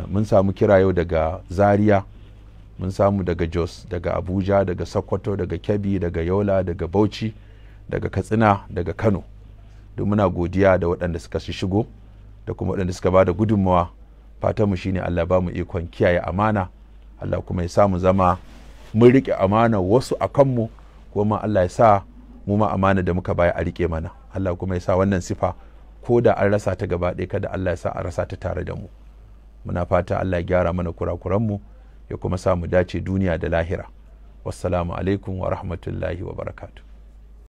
Mun samu kira yau daga Zaria, mun samu daga Jos, daga Abuja, daga Sokoto, daga Kebbi, daga Yola, daga Bauchi, daga Katsina, daga Kano. Duk muna godiya da waɗanda suka shigo da kuma waɗanda suka ba da gudunmawa. Fatanmu shine Allah ba mu ikon kiyaye amana, Allah kuma ya sa mu zama mun riƙe amana wasu a kanmu, kuma Allah ya sa mu ma amana da muka baya a riƙe mana. Allah kuma ya sa wannan sifa ko da an rasa ta gaba ɗaya, kada Allah ya sa a rasa ta tare da mu. Muna fata Allah ya gyara mana kurakuranmu, ya kuma sa mu dace duniya da lahira. Wassalamu alaikum wa rahmatullahi wa barakatuh.